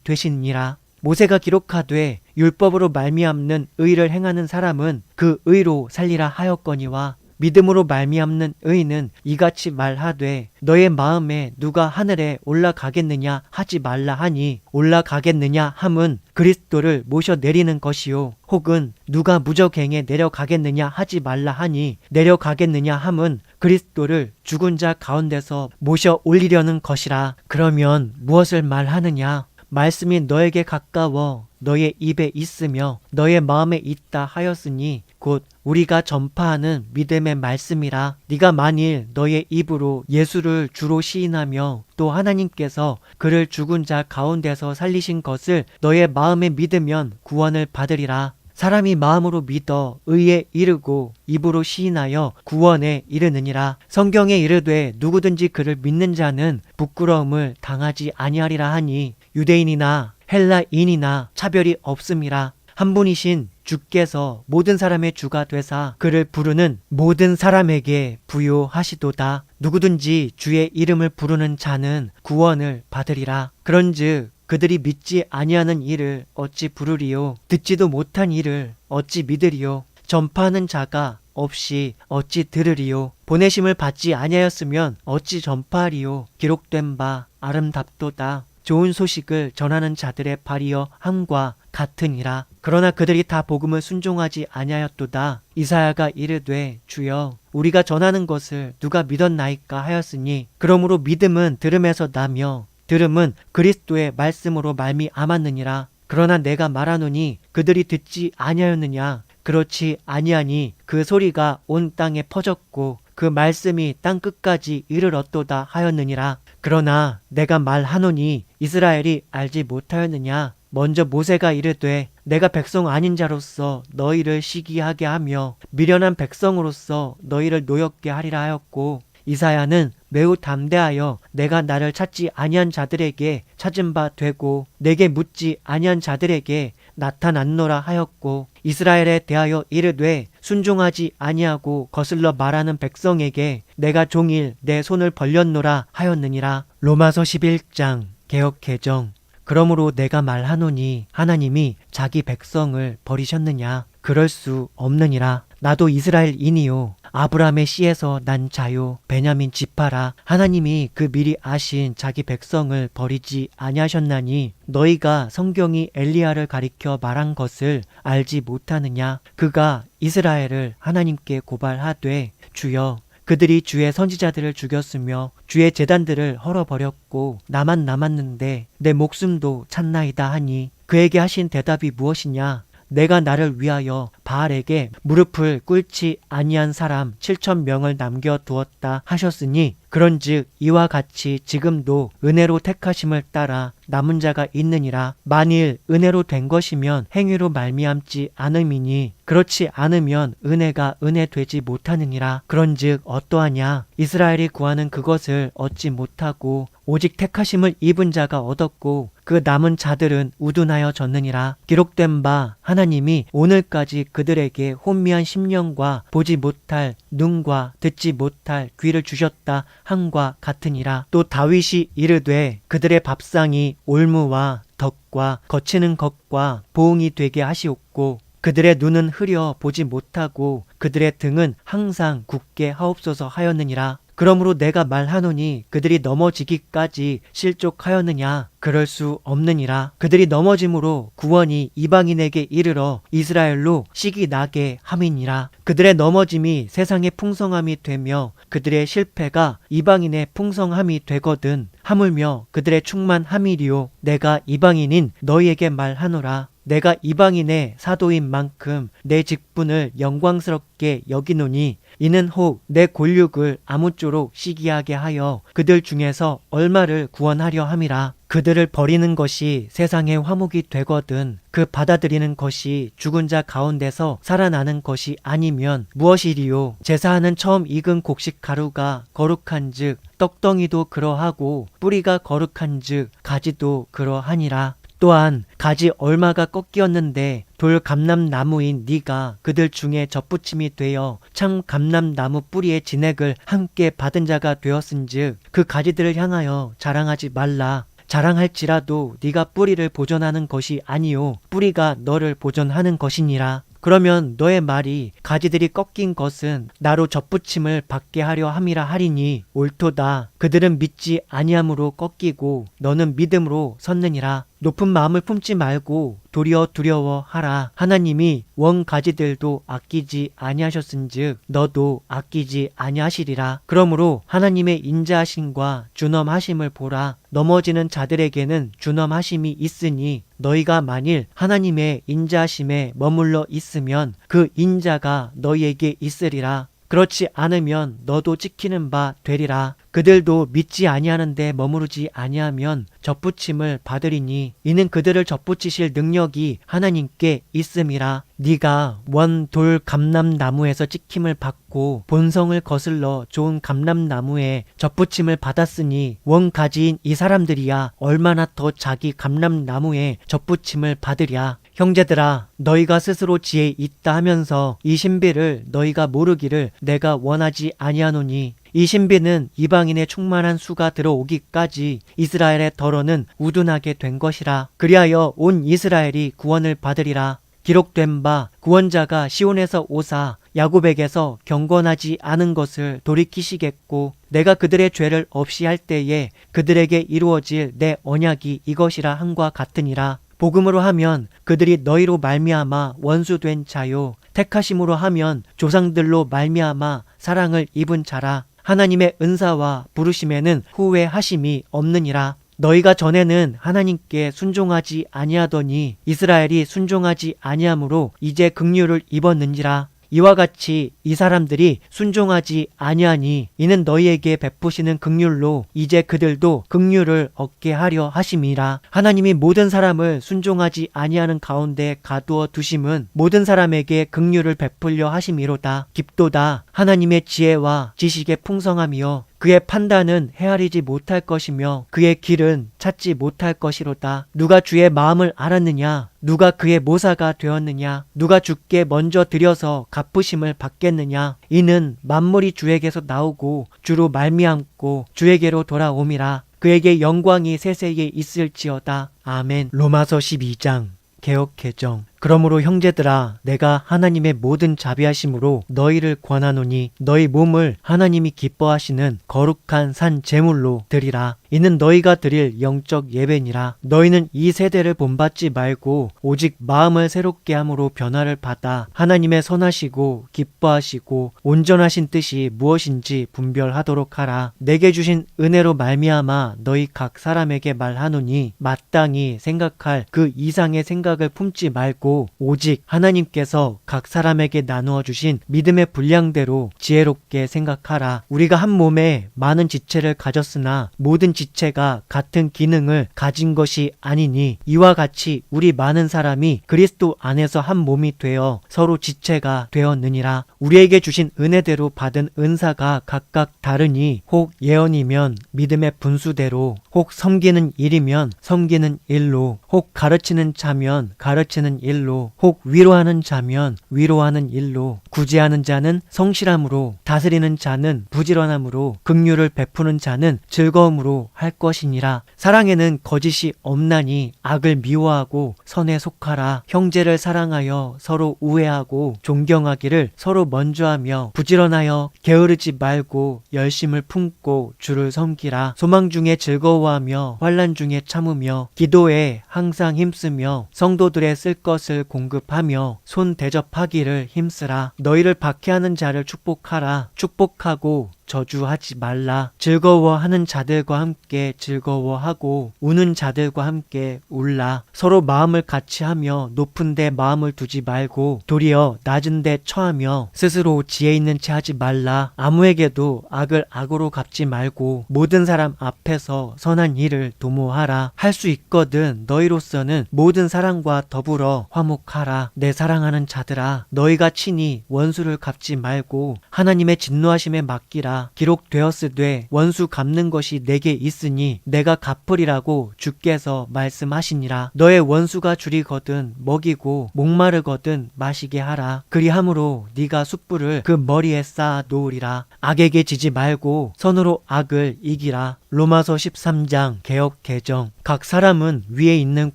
되시니라. 모세가 기록하되 율법으로 말미암는 의를 행하는 사람은 그 의로 살리라 하였거니와 믿음으로 말미암는 의는 이같이 말하되 너의 마음에 누가 하늘에 올라가겠느냐 하지 말라 하니 올라가겠느냐 함은 그리스도를 모셔 내리는 것이요 혹은 누가 무저갱에 내려가겠느냐 하지 말라 하니 내려가겠느냐 함은 그리스도를 죽은 자 가운데서 모셔 올리려는 것이라. 그러면 무엇을 말하느냐. 말씀이 너에게 가까워 너의 입에 있으며 너의 마음에 있다 하였으니 곧 우리가 전파하는 믿음의 말씀이라. 네가 만일 너의 입으로 예수를 주로 시인하며 또 하나님께서 그를 죽은 자 가운데서 살리신 것을 너의 마음에 믿으면 구원을 받으리라. 사람이 마음으로 믿어 의에 이르고 입으로 시인하여 구원에 이르느니라. 성경에 이르되 누구든지 그를 믿는 자는 부끄러움을 당하지 아니하리라 하니 유대인이나 헬라인이나 차별이 없음이라. 한 분이신 주께서 모든 사람의 주가 되사 그를 부르는 모든 사람에게 부요하시도다. 누구든지 주의 이름을 부르는 자는 구원을 받으리라. 그런즉 그들이 믿지 아니하는 일을 어찌 부르리요. 듣지도 못한 일을 어찌 믿으리요. 전파하는 자가 없이 어찌 들으리요. 보내심을 받지 아니하였으면 어찌 전파하리요. 기록된 바 아름답도다. 좋은 소식을 전하는 자들의 발이여 함과 같으니라. 그러나 그들이 다 복음을 순종하지 아니하였도다. 이사야가 이르되 주여 우리가 전하는 것을 누가 믿었나이까 하였으니 그러므로 믿음은 들음에서 나며 들음은 그리스도의 말씀으로 말미암았느니라. 그러나 내가 말하노니 그들이 듣지 아니하였느냐. 그렇지 아니하니 그 소리가 온 땅에 퍼졌고 그 말씀이 땅 끝까지 이르렀도다 하였느니라. 그러나 내가 말하노니 이스라엘이 알지 못하였느냐. 먼저 모세가 이르되 내가 백성 아닌 자로서 너희를 시기하게 하며 미련한 백성으로서 너희를 노엽게 하리라 하였고 이사야는 매우 담대하여 내가 나를 찾지 아니한 자들에게 찾은 바 되고 내게 묻지 아니한 자들에게 나타났노라 하였고 이스라엘에 대하여 이르되 순종하지 아니하고 거슬러 말하는 백성에게 내가 종일 내 손을 벌렸노라 하였느니라. 로마서 11장 개역 개정. 그러므로 내가 말하노니 하나님이 자기 백성을 버리셨느냐? 그럴 수 없느니라. 나도 이스라엘인이요 아브라함의 씨에서 난 자요 베냐민 지파라. 하나님이 그 미리 아신 자기 백성을 버리지 아니하셨나니 너희가 성경이 엘리야를 가리켜 말한 것을 알지 못하느냐? 그가 이스라엘을 하나님께 고발하되 주여 그들이 주의 선지자들을 죽였으며 주의 제단들을 헐어버렸고 나만 남았는데 내 목숨도 찾나이다 하니 그에게 하신 대답이 무엇이냐? 내가 나를 위하여 바알에게 무릎을 꿇지 아니한 사람 7,000명을 남겨두었다 하셨으니 그런즉 이와 같이 지금도 은혜로 택하심을 따라 남은 자가 있느니라. 만일 은혜로 된 것이면 행위로 말미암지 않음이니 그렇지 않으면 은혜가 은혜 되지 못하느니라. 그런즉 어떠하냐? 이스라엘이 구하는 그것을 얻지 못하고 오직 택하심을 입은 자가 얻었고 그 남은 자들은 우둔하여 졌느니라. 기록된 바 하나님이 오늘까지 그들에게 혼미한 심령과 보지 못할 눈과 듣지 못할 귀를 주셨다 함과 같으니라. 또 다윗이 이르되 그들의 밥상이 올무와 덕과 거치는 것과 보응이 되게 하시옵고 그들의 눈은 흐려 보지 못하고 그들의 등은 항상 굳게 하옵소서 하였느니라. 그러므로 내가 말하노니 그들이 넘어지기까지 실족하였느냐? 그럴 수 없느니라. 그들이 넘어짐으로 구원이 이방인에게 이르러 이스라엘로 씨기 나게 함이니라. 그들의 넘어짐이 세상의 풍성함이 되며 그들의 실패가 이방인의 풍성함이 되거든 하물며 그들의 충만함이리요. 내가 이방인인 너희에게 말하노라. 내가 이방인의 사도인 만큼 내 직분을 영광스럽게 여기노니 이는 혹 내 골육을 아무쪼록 시기하게 하여 그들 중에서 얼마를 구원하려 함이라. 그들을 버리는 것이 세상의 화목이 되거든 그 받아들이는 것이 죽은 자 가운데서 살아나는 것이 아니면 무엇이리요? 제사하는 처음 익은 곡식 가루가 거룩한즉 떡덩이도 그러하고 뿌리가 거룩한즉 가지도 그러하니라. 또한 가지 얼마가 꺾이었는데 돌 감람나무인 네가 그들 중에 접붙임이 되어 참 감람나무 뿌리의 진액을 함께 받은 자가 되었은즉 그 가지들을 향하여 자랑하지 말라. 자랑할지라도 네가 뿌리를 보존하는 것이 아니요 뿌리가 너를 보존하는 것이니라. 그러면 너의 말이 가지들이 꺾인 것은 나로 접붙임을 받게 하려 함이라 하리니 옳도다. 그들은 믿지 아니함으로 꺾이고 너는 믿음으로 섰느니라. 높은 마음을 품지 말고 도리어 두려워하라. 하나님이 원 가지들도 아끼지 아니하셨은즉 너도 아끼지 아니하시리라. 그러므로 하나님의 인자하심과 준엄하심을 보라. 넘어지는 자들에게는 준엄하심이 있으니 너희가 만일 하나님의 인자하심에 머물러 있으면 그 인자가 너희에게 있으리라. 그렇지 않으면 너도 찍히는 바 되리라. 그들도 믿지 아니하는데 머무르지 아니하면 접붙임을 받으리니 이는 그들을 접붙이실 능력이 하나님께 있음이라. 네가 원 돌 감람나무에서 찍힘을 받고 본성을 거슬러 좋은 감람나무에 접붙임을 받았으니 원 가지인 이 사람들이야 얼마나 더 자기 감람나무에 접붙임을 받으랴. 형제들아 너희가 스스로 지혜 있다 하면서 이 신비를 너희가 모르기를 내가 원하지 아니하노니 이 신비는 이방인의 충만한 수가 들어오기까지 이스라엘의 덜어는 우둔하게 된 것이라. 그리하여 온 이스라엘이 구원을 받으리라. 기록된 바 구원자가 시온에서 오사 야곱에게서 경건하지 않은 것을 돌이키시겠고 내가 그들의 죄를 없이 할 때에 그들에게 이루어질 내 언약이 이것이라 함과 같으니라. 복음으로 하면 그들이 너희로 말미암아 원수된 자요 택하심으로 하면 조상들로 말미암아 사랑을 입은 자라. 하나님의 은사와 부르심에는 후회하심이 없느니라. 너희가 전에는 하나님께 순종하지 아니하더니 이스라엘이 순종하지 아니하므로 이제 긍휼을 입었는지라. 이와 같이 이 사람들이 순종하지 아니하니 이는 너희에게 베푸시는 긍휼로 이제 그들도 긍휼을 얻게 하려 하심이라. 하나님이 모든 사람을 순종하지 아니하는 가운데 가두어 두심은 모든 사람에게 긍휼을 베풀려 하심이로다. 깊도다. 하나님의 지혜와 지식의 풍성함이여 그의 판단은 헤아리지 못할 것이며 그의 길은 찾지 못할 것이로다. 누가 주의 마음을 알았느냐? 누가 그의 모사가 되었느냐? 누가 주께 먼저 드려서 갚으심을 받겠느냐? 이는 만물이 주에게서 나오고 주로 말미암고 주에게로 돌아옴이라. 그에게 영광이 세세에 있을지어다. 아멘. 로마서 12장 개역 개정. 그러므로 형제들아 내가 하나님의 모든 자비하심으로 너희를 권하노니 너희 몸을 하나님이 기뻐하시는 거룩한 산 제물로 드리라. 이는 너희가 드릴 영적 예배니라. 너희는 이 세대를 본받지 말고 오직 마음을 새롭게 함으로 변화를 받아 하나님의 선하시고 기뻐하시고 온전하신 뜻이 무엇인지 분별하도록 하라. 내게 주신 은혜로 말미암아 너희 각 사람에게 말하노니 마땅히 생각할 그 이상의 생각을 품지 말고 오직 하나님께서 각 사람에게 나누어 주신 믿음의 분량대로 지혜롭게 생각하라. 우리가 한 몸에 많은 지체를 가졌으나 모든 지체가 같은 기능을 가진 것이 아니니 이와 같이 우리 많은 사람이 그리스도 안에서 한 몸이 되어 서로 지체가 되었느니라. 우리에게 주신 은혜대로 받은 은사가 각각 다르니 혹 예언이면 믿음의 분수대로, 혹 섬기는 일이면 섬기는 일로, 혹 가르치는 자면 가르치는 일로, 혹 위로하는 자면 위로하는 일로, 구제하는 자는 성실함으로, 다스리는 자는 부지런함으로, 긍휼을 베푸는 자는 즐거움으로 할 것이니라. 사랑에는 거짓이 없나니 악을 미워하고 선에 속하라. 형제를 사랑하여 서로 우애하고 존경하기를 서로 먼저 하며 부지런하여 게으르지 말고 열심을 품고 주를 섬기라. 소망 중에 즐거워하며 환난 중에 참으며 기도에 항상 힘쓰며 성도들의 쓸 것을 공급하며 손 대접하기를 힘쓰라. 너희를 박해하는 자를 축복하라. 축복하고 저주하지 말라. 즐거워하는 자들과 함께 즐거워하고 우는 자들과 함께 울라. 서로 마음을 같이 하며 높은 데 마음을 두지 말고 도리어 낮은 데 처하며 스스로 지혜 있는 채 하지 말라. 아무에게도 악을 악으로 갚지 말고 모든 사람 앞에서 선한 일을 도모하라. 할 수 있거든 너희로서는 모든 사람과 더불어 화목하라. 내 사랑하는 자들아 너희가 친히 원수를 갚지 말고 하나님의 진노하심에 맡기라. 기록되었으되 원수 갚는 것이 내게 있으니 내가 갚으리라고 주께서 말씀하시니라. 너의 원수가 줄이거든 먹이고 목마르거든 마시게 하라. 그리함으로 네가 숯불을 그 머리에 쌓아 놓으리라. 악에게 지지 말고 선으로 악을 이기라. 로마서 13장 개역 개정. 각 사람은 위에 있는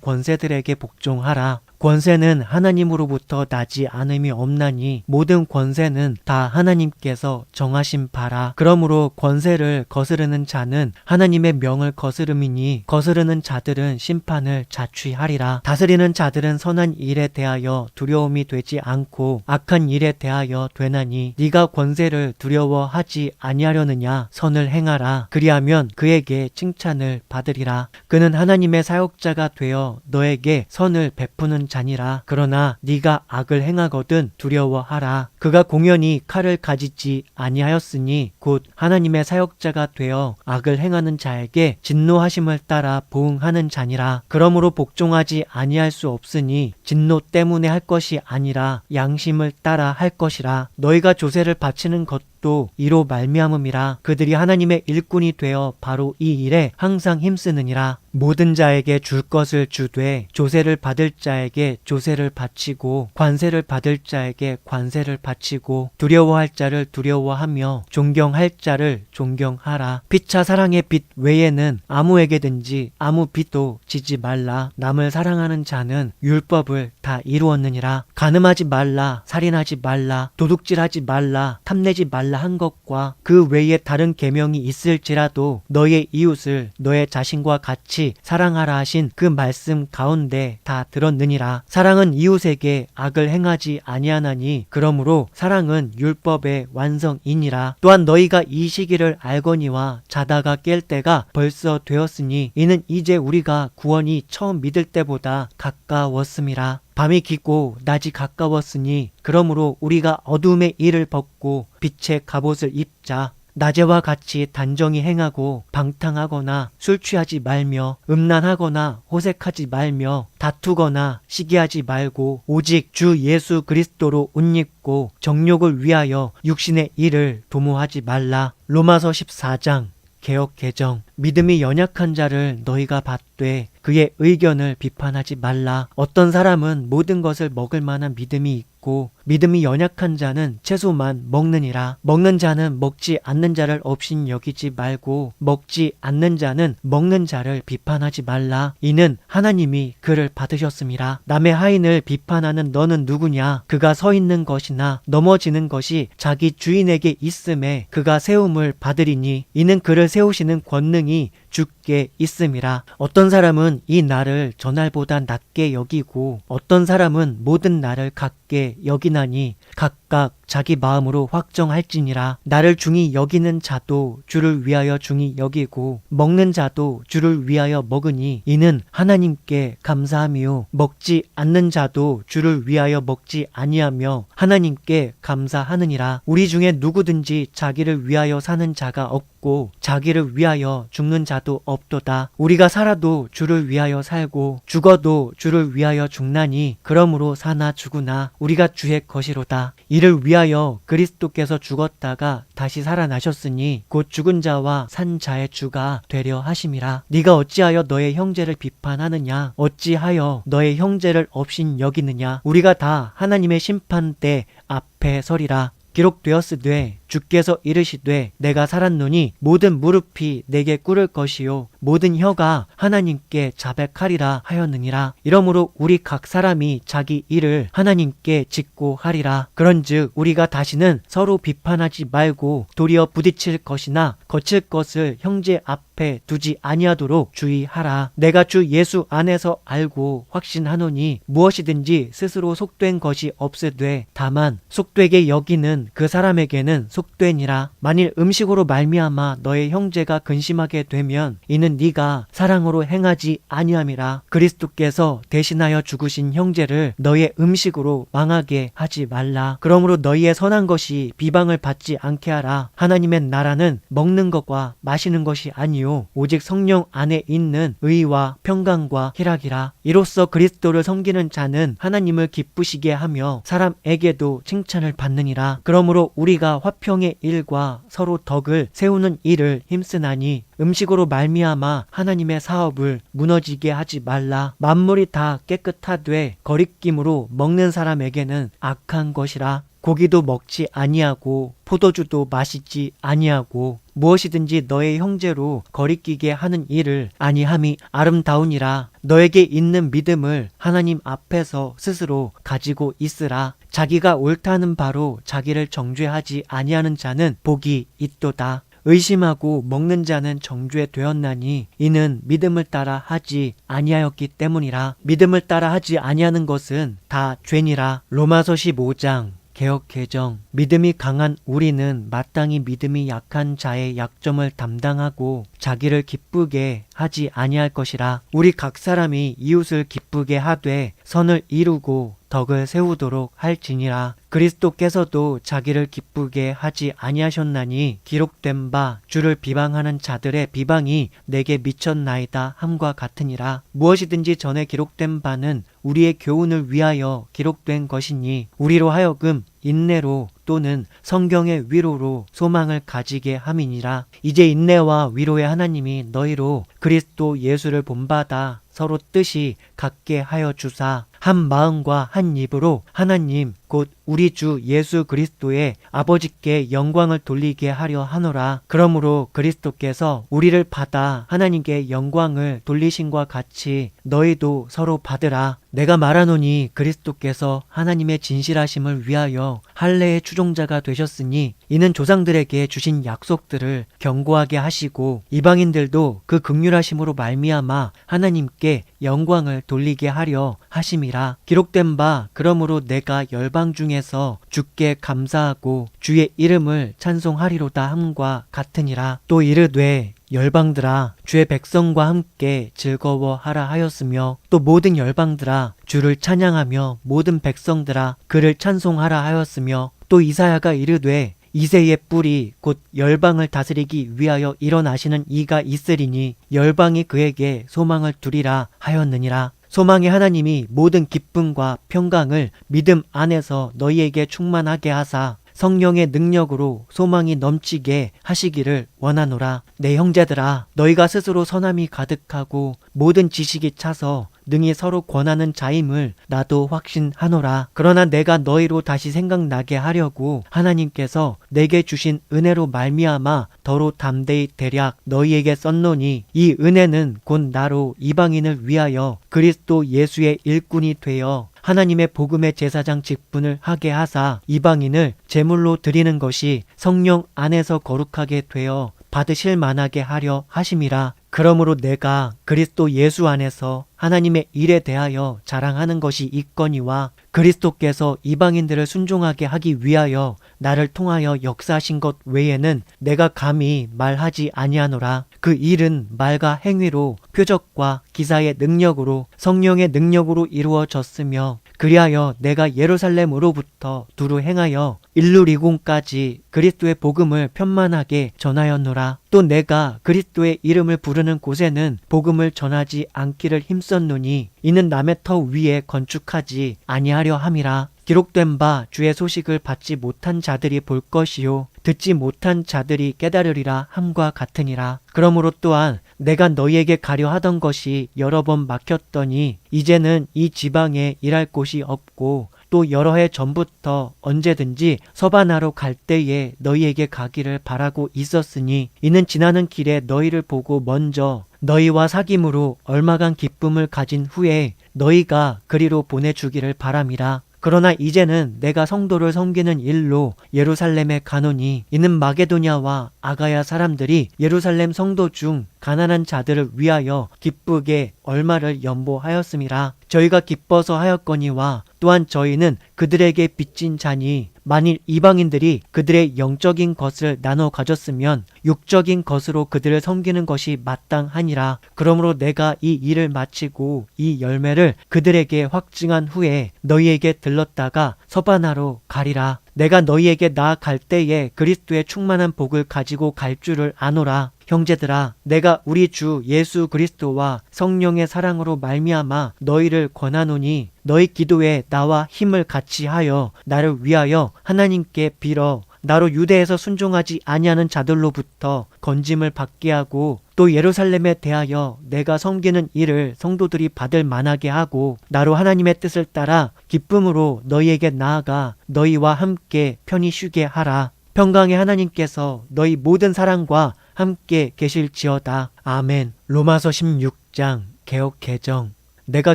권세들에게 복종하라. 권세는 하나님으로부터 나지 않음이 없나니 모든 권세는 다 하나님께서 정하신 바라. 그러므로 권세를 거스르는 자는 하나님의 명을 거스름이니 거스르는 자들은 심판을 자취하리라. 다스리는 자들은 선한 일에 대하여 두려움이 되지 않고 악한 일에 대하여 되나니 네가 권세를 두려워하지 아니하려느냐. 선을 행하라. 그리하면 그에게 칭찬을 받으리라. 그는 하나님의 사역자가 되어 너에게 선을 베푸는 자니라. 그러나 네가 악을 행하거든 두려워하라. 그가 공연히 칼을 가지지 아니하였으니 곧 하나님의 사역자가 되어 악을 행하는 자에게 진노하심을 따라 보응하는 자니라. 그러므로 복종하지 아니할 수 없으니 진노 때문에 할 것이 아니라 양심을 따라 할 것이라. 너희가 조세를 바치는 것도 이로 말미암음이라. 그들이 하나님의 일꾼이 되어 바로 이 일에 항상 힘쓰느니라. 모든 자에게 줄 것을 주되 조세를 받을 자에게 조세를 바치고 관세를 받을 자에게 관세를 바치고 두려워할 자를 두려워하며 존경할 자를 존경하라. 피차 사랑의 빚 외에는 아무에게든지 아무 빚도 지지 말라. 남을 사랑하는 자는 율법을 다 이루었느니라. 간음하지 말라. 살인하지 말라. 도둑질하지 말라. 탐내지 말라 한 것과 그 외에 다른 계명이 있을지라도 너의 이웃을 너의 자신과 같이 사랑하라 하신 그 말씀 가운데 다 들었느니라. 사랑은 이웃에게 악을 행하지 아니하나니 그러므로 사랑은 율법의 완성이니라. 또한 너희가 이 시기를 알거니와 자다가 깰 때가 벌써 되었으니 이는 이제 우리가 구원이 처음 믿을 때보다 가까웠음이라. 밤이 기고 낮이 가까웠으니 그러므로 우리가 어둠의 일을 벗고 빛의 갑옷을 입자. 낮에와 같이 단정히 행하고 방탕하거나 술 취하지 말며 음란하거나 호색하지 말며 다투거나 시기하지 말고 오직 주 예수 그리스도로 옷 입고 정욕을 위하여 육신의 일을 도모하지 말라. 로마서 14장 개역 개정. 믿음이 연약한 자를 너희가 받되 그의 의견을 비판하지 말라. 어떤 사람은 모든 것을 먹을 만한 믿음이 있고 믿음이 연약한 자는 채소만 먹느니라. 먹는 자는 먹지 않는 자를 업신 여기지 말고 먹지 않는 자는 먹는 자를 비판하지 말라. 이는 하나님이 그를 받으셨음이라. 남의 하인을 비판하는 너는 누구냐? 그가 서 있는 것이나 넘어지는 것이 자기 주인에게 있음에 그가 세움을 받으리니 이는 그를 세우시는 권능이 주께 있음이라. 어떤 사람은 이 날을 저날보다 낮게 여기고 어떤 사람은 모든 날을 같게 여기나니 각각 자기 마음으로 확정할지니라. 나를 중히 여기는 자도 주를 위하여 중히 여기고 먹는 자도 주를 위하여 먹으니 이는 하나님께 감사함이요 먹지 않는 자도 주를 위하여 먹지 아니하며 하나님께 감사하느니라. 우리 중에 누구든지 자기를 위하여 사는 자가 없고 자기를 위하여 죽는 자도 없도다. 우리가 살아도 주를 위하여 살고 죽어도 주를 위하여 죽나니 그러므로 사나 죽으나 우리가 주의 것이로다. 이를 위하여 그리스도께서 죽었다가 다시 살아나셨으니 곧 죽은 자와 산 자의 주가 되려 하심이라. 네가 어찌하여 너의 형제를 비판하느냐? 어찌하여 너의 형제를 업신 여기느냐? 우리가 다 하나님의 심판대 앞에 서리라. 기록되었으되 주께서 이르시되 내가 살았노니 모든 무릎이 내게 꿇을 것이요 모든 혀가 하나님께 자백하리라 하였느니라. 이러므로 우리 각 사람이 자기 일을 하나님께 짓고 하리라. 그런즉 우리가 다시는 서로 비판하지 말고 도리어 부딪힐 것이나 거칠 것을 형제 앞에 두지 아니하도록 주의하라. 내가 주 예수 안에서 알고 확신하노니 무엇이든지 스스로 속된 것이 없으되 다만 속되게 여기는 그 사람에게는 속되니라. 만일 음식으로 말미암아 너의 형제가 근심하게 되면 이는 네가 사랑으로 행하지 아니함이라. 그리스도께서 대신하여 죽으신 형제를 너의 음식으로 망하게 하지 말라. 그러므로 너희의 선한 것이 비방을 받지 않게 하라. 하나님의 나라는 먹는 것과 마시는 것이 아니요 오직 성령 안에 있는 의와 평강과 희락이라. 이로써 그리스도를 섬기는 자는 하나님을 기쁘시게 하며 사람에게도 칭찬을 받느니라. 그러므로 우리가 화평의 일과 서로 덕을 세우는 일을 힘쓰나니 음식으로 말미암아 하나님의 사업을 무너지게 하지 말라. 만물이 다 깨끗하되 거리낌으로 먹는 사람에게는 악한 것이라. 고기도 먹지 아니하고 포도주도 마시지 아니하고 무엇이든지 너의 형제로 거리끼게 하는 일을 아니함이 아름다우니라. 너에게 있는 믿음을 하나님 앞에서 스스로 가지고 있으라. 자기가 옳다는 바로 자기를 정죄하지 아니하는 자는 복이 있도다. 의심하고 먹는 자는 정죄되었나니 이는 믿음을 따라 하지 아니하였기 때문이라. 믿음을 따라 하지 아니하는 것은 다 죄니라. 로마서 15장 개역 개정. 믿음이 강한 우리는 마땅히 믿음이 약한 자의 약점을 담당하고 자기를 기쁘게 하지 아니할 것이라. 우리 각 사람이 이웃을 기쁘게 하되 선을 이루고 덕을 세우도록 할지니라. 그리스도께서도 자기를 기쁘게 하지 아니하셨나니 기록된 바 주를 비방하는 자들의 비방이 내게 미쳤나이다 함과 같으니라. 무엇이든지 전에 기록된 바는 우리의 교훈을 위하여 기록된 것이니 우리로 하여금 인내로 또는 성경의 위로로 소망을 가지게 함이니라. 이제 인내와 위로의 하나님이 너희로 그리스도 예수를 본받아 서로 뜻이 같게 하여 주사 한 마음과 한 입으로 하나님 곧 우리 주 예수 그리스도의 아버지께 영광을 돌리게 하려 하노라. 그러므로 그리스도께서 우리를 받아 하나님께 영광을 돌리신과 같이 너희도 서로 받으라. 내가 말하노니 그리스도께서 하나님의 진실하심을 위하여 할례의 추종자가 되셨으니 이는 조상들에게 주신 약속들을 견고하게 하시고 이방인들도 그 긍휼하심으로 말미암아 하나님께 영광을 돌리게 하려 하심이라. 기록된 바 그러므로 내가 열방 중에서 주께 감사하고 주의 이름을 찬송하리로다 함과 같으니라. 또 이르되 열방들아 주의 백성과 함께 즐거워하라 하였으며 또 모든 열방들아 주를 찬양하며 모든 백성들아 그를 찬송하라 하였으며 또 이사야가 이르되 이새의 뿔이 곧 열방을 다스리기 위하여 일어나시는 이가 있으리니 열방이 그에게 소망을 두리라 하였느니라. 소망의 하나님이 모든 기쁨과 평강을 믿음 안에서 너희에게 충만하게 하사 성령의 능력으로 소망이 넘치게 하시기를 원하노라. 내 형제들아 너희가 스스로 선함이 가득하고 모든 지식이 차서 능히 서로 권하는 자임을 나도 확신하노라. 그러나 내가 너희로 다시 생각나게 하려고 하나님께서 내게 주신 은혜로 말미암아 더로 담대히 대략 너희에게 썼노니 이 은혜는 곧 나로 이방인을 위하여 그리스도 예수의 일꾼이 되어 하나님의 복음의 제사장 직분을 하게 하사 이방인을 제물로 드리는 것이 성령 안에서 거룩하게 되어 받으실 만하게 하려 하심이라. 그러므로 내가 그리스도 예수 안에서 하나님의 일에 대하여 자랑하는 것이 있거니와 그리스도께서 이방인들을 순종하게 하기 위하여 나를 통하여 역사하신 것 외에는 내가 감히 말하지 아니하노라. 그 일은 말과 행위로 표적과 기사의 능력으로 성령의 능력으로 이루어졌으며 그리하여 내가 예루살렘으로부터 두루 행하여 일루리곤까지 그리스도의 복음을 편만하게 전하였노라. 또 내가 그리스도의 이름을 부르는 곳에는 복음을 전하지 않기를 힘썼노니 이는 남의 터 위에 건축하지 아니하려 함이라. 기록된 바 주의 소식을 받지 못한 자들이 볼 것이요 듣지 못한 자들이 깨달으리라 함과 같으니라. 그러므로 또한 내가 너희에게 가려 하던 것이 여러 번 막혔더니 이제는 이 지방에 일할 곳이 없고 또 여러 해 전부터 언제든지 서바나로 갈 때에 너희에게 가기를 바라고 있었으니 이는 지나는 길에 너희를 보고 먼저 너희와 사귐으로 얼마간 기쁨을 가진 후에 너희가 그리로 보내주기를 바람이라. 그러나 이제는 내가 성도를 섬기는 일로 예루살렘에 가노니 이는 마게도냐와 아가야 사람들이 예루살렘 성도 중 가난한 자들을 위하여 기쁘게 얼마를 연보하였음이라. 저희가 기뻐서 하였거니와 또한 저희는 그들에게 빚진 자니 만일 이방인들이 그들의 영적인 것을 나눠 가졌으면 육적인 것으로 그들을 섬기는 것이 마땅하니라. 그러므로 내가 이 일을 마치고 이 열매를 그들에게 확증한 후에 너희에게 들렀다가 서바나로 가리라. 내가 너희에게 나아갈 때에 그리스도의 충만한 복을 가지고 갈 줄을 아노라. 형제들아 내가 우리 주 예수 그리스도와 성령의 사랑으로 말미암아 너희를 권하노니 너희 기도에 나와 힘을 같이 하여 나를 위하여 하나님께 빌어 나로 유대에서 순종하지 아니하는 자들로부터 건짐을 받게 하고 또 예루살렘에 대하여 내가 섬기는 일을 성도들이 받을 만하게 하고 나로 하나님의 뜻을 따라 기쁨으로 너희에게 나아가 너희와 함께 편히 쉬게 하라. 평강의 하나님께서 너희 모든 사랑과 함께 계실지어다. 아멘. 로마서 16장 개역 개정. 내가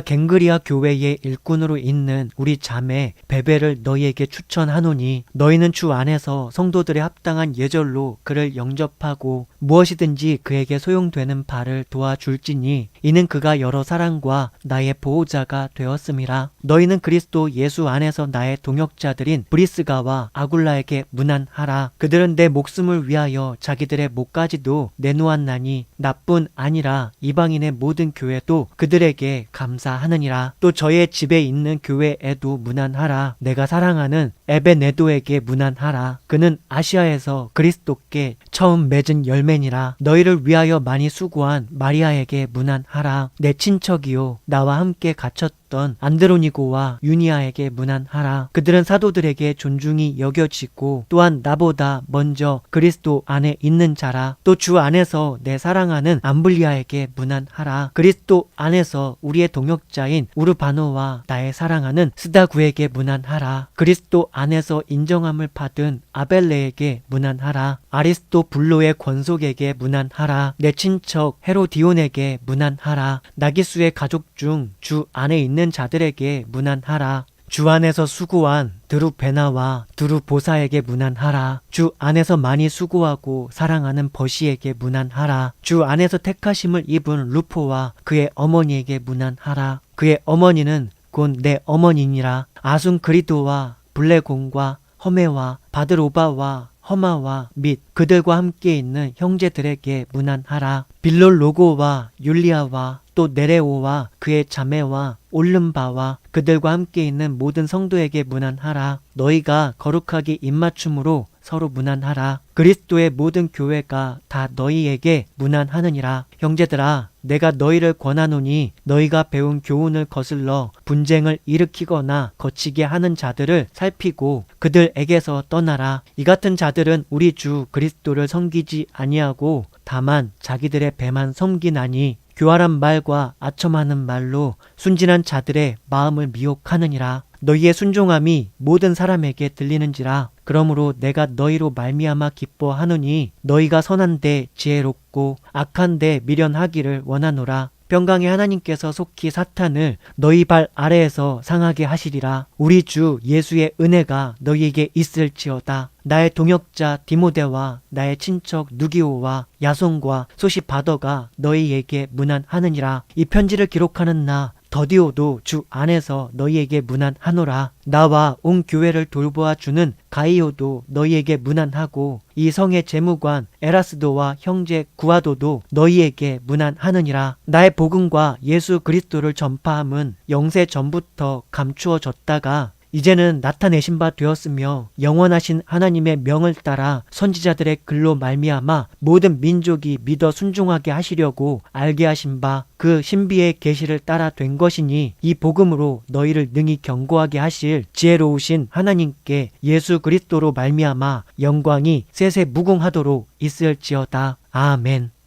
갱그리아 교회의 일꾼으로 있는 우리 자매 베베를 너희에게 추천하노니 너희는 주 안에서 성도들의 합당한 예절로 그를 영접하고 무엇이든지 그에게 소용되는 바를 도와줄지니 이는 그가 여러 사랑과 나의 보호자가 되었음이라. 너희는 그리스도 예수 안에서 나의 동역자들인 브리스가와 아굴라에게 문안하라. 그들은 내 목숨을 위하여 자기들의 목까지도 내놓았나니 나뿐 아니라 이방인의 모든 교회도 그들에게 감사하느니라. 또 저의 집에 있는 교회에도 문안하라. 내가 사랑하는 에베네도에게 문안하라. 그는 아시아에서 그리스도께 처음 맺은 열매니라. 너희를 위하여 많이 수고한 마리아에게 문안하라. 내 친척이요 나와 함께 갇혔던 안드로니고와 유니아에게 문안하라. 그들은 사도들에게 존중이 여겨지고 또한 나보다 먼저 그리스도 안에 있는 자라. 또 주 안에서 내 사랑하는 암블리아에게 문안하라. 그리스도 안에서 우리의 동역자인 우르바노와 나의 사랑하는 스다구에게 문안하라. 그리스도 안에서 인정함을 받은 아벨레에게 문안하라. 아리스토블로의 권속에게 문안하라. 내 친척 헤로디온에게 문안하라. 나기수의 가족 중 주 안에 있는 자들에게 문안하라. 주 안에서 수고한 드루베나와 드루보사에게 문안하라. 주 안에서 많이 수고하고 사랑하는 버시에게 문안하라. 주 안에서 택하심을 입은 루포와 그의 어머니에게 문안하라. 그의 어머니는 곧 내 어머니니라. 아순그리도와 블레곤과 허메와 바드로바와 허마와 및 그들과 함께 있는 형제들에게 문안하라. 빌롤로고와 율리아와 또 네레오와 그의 자매와 올름바와 그들과 함께 있는 모든 성도에게 문안하라. 너희가 거룩하게 입맞춤으로 서로 문안하라. 그리스도의 모든 교회가 다 너희에게 문안하느니라. 형제들아, 내가 너희를 권하노니 너희가 배운 교훈을 거슬러 분쟁을 일으키거나 거치게 하는 자들을 살피고 그들에게서 떠나라. 이 같은 자들은 우리 주 그리스도를 섬기지 아니하고 다만 자기들의 배만 섬기나니 교활한 말과 아첨하는 말로 순진한 자들의 마음을 미혹하느니라. 너희의 순종함이 모든 사람에게 들리는지라. 그러므로 내가 너희로 말미암아 기뻐하노니 너희가 선한데 지혜롭고 악한데 미련하기를 원하노라. 평강의 하나님께서 속히 사탄을 너희 발 아래에서 상하게 하시리라. 우리 주 예수의 은혜가 너희에게 있을지어다. 나의 동역자 디모데와 나의 친척 누기오와 야손과 소시바더가 너희에게 문안하느니라. 이 편지를 기록하는 나 더디오도 주 안에서 너희에게 문안하노라. 나와 온 교회를 돌보아 주는 가이오도 너희에게 문안하고 이 성의 재무관 에라스도와 형제 구아도도 너희에게 문안하느니라. 나의 복음과 예수 그리스도를 전파함은 영세 전부터 감추어졌다가 이제는 나타내신 바 되었으며 영원하신 하나님의 명을 따라 선지자들의 글로 말미암아 모든 민족이 믿어 순종하게 하시려고 알게 하신 바 그 신비의 계시를 따라 된 것이니 이 복음으로 너희를 능히 경고하게 하실 지혜로우신 하나님께 예수 그리스도로 말미암아 영광이 세세 무궁하도록 있을지어다. 아멘.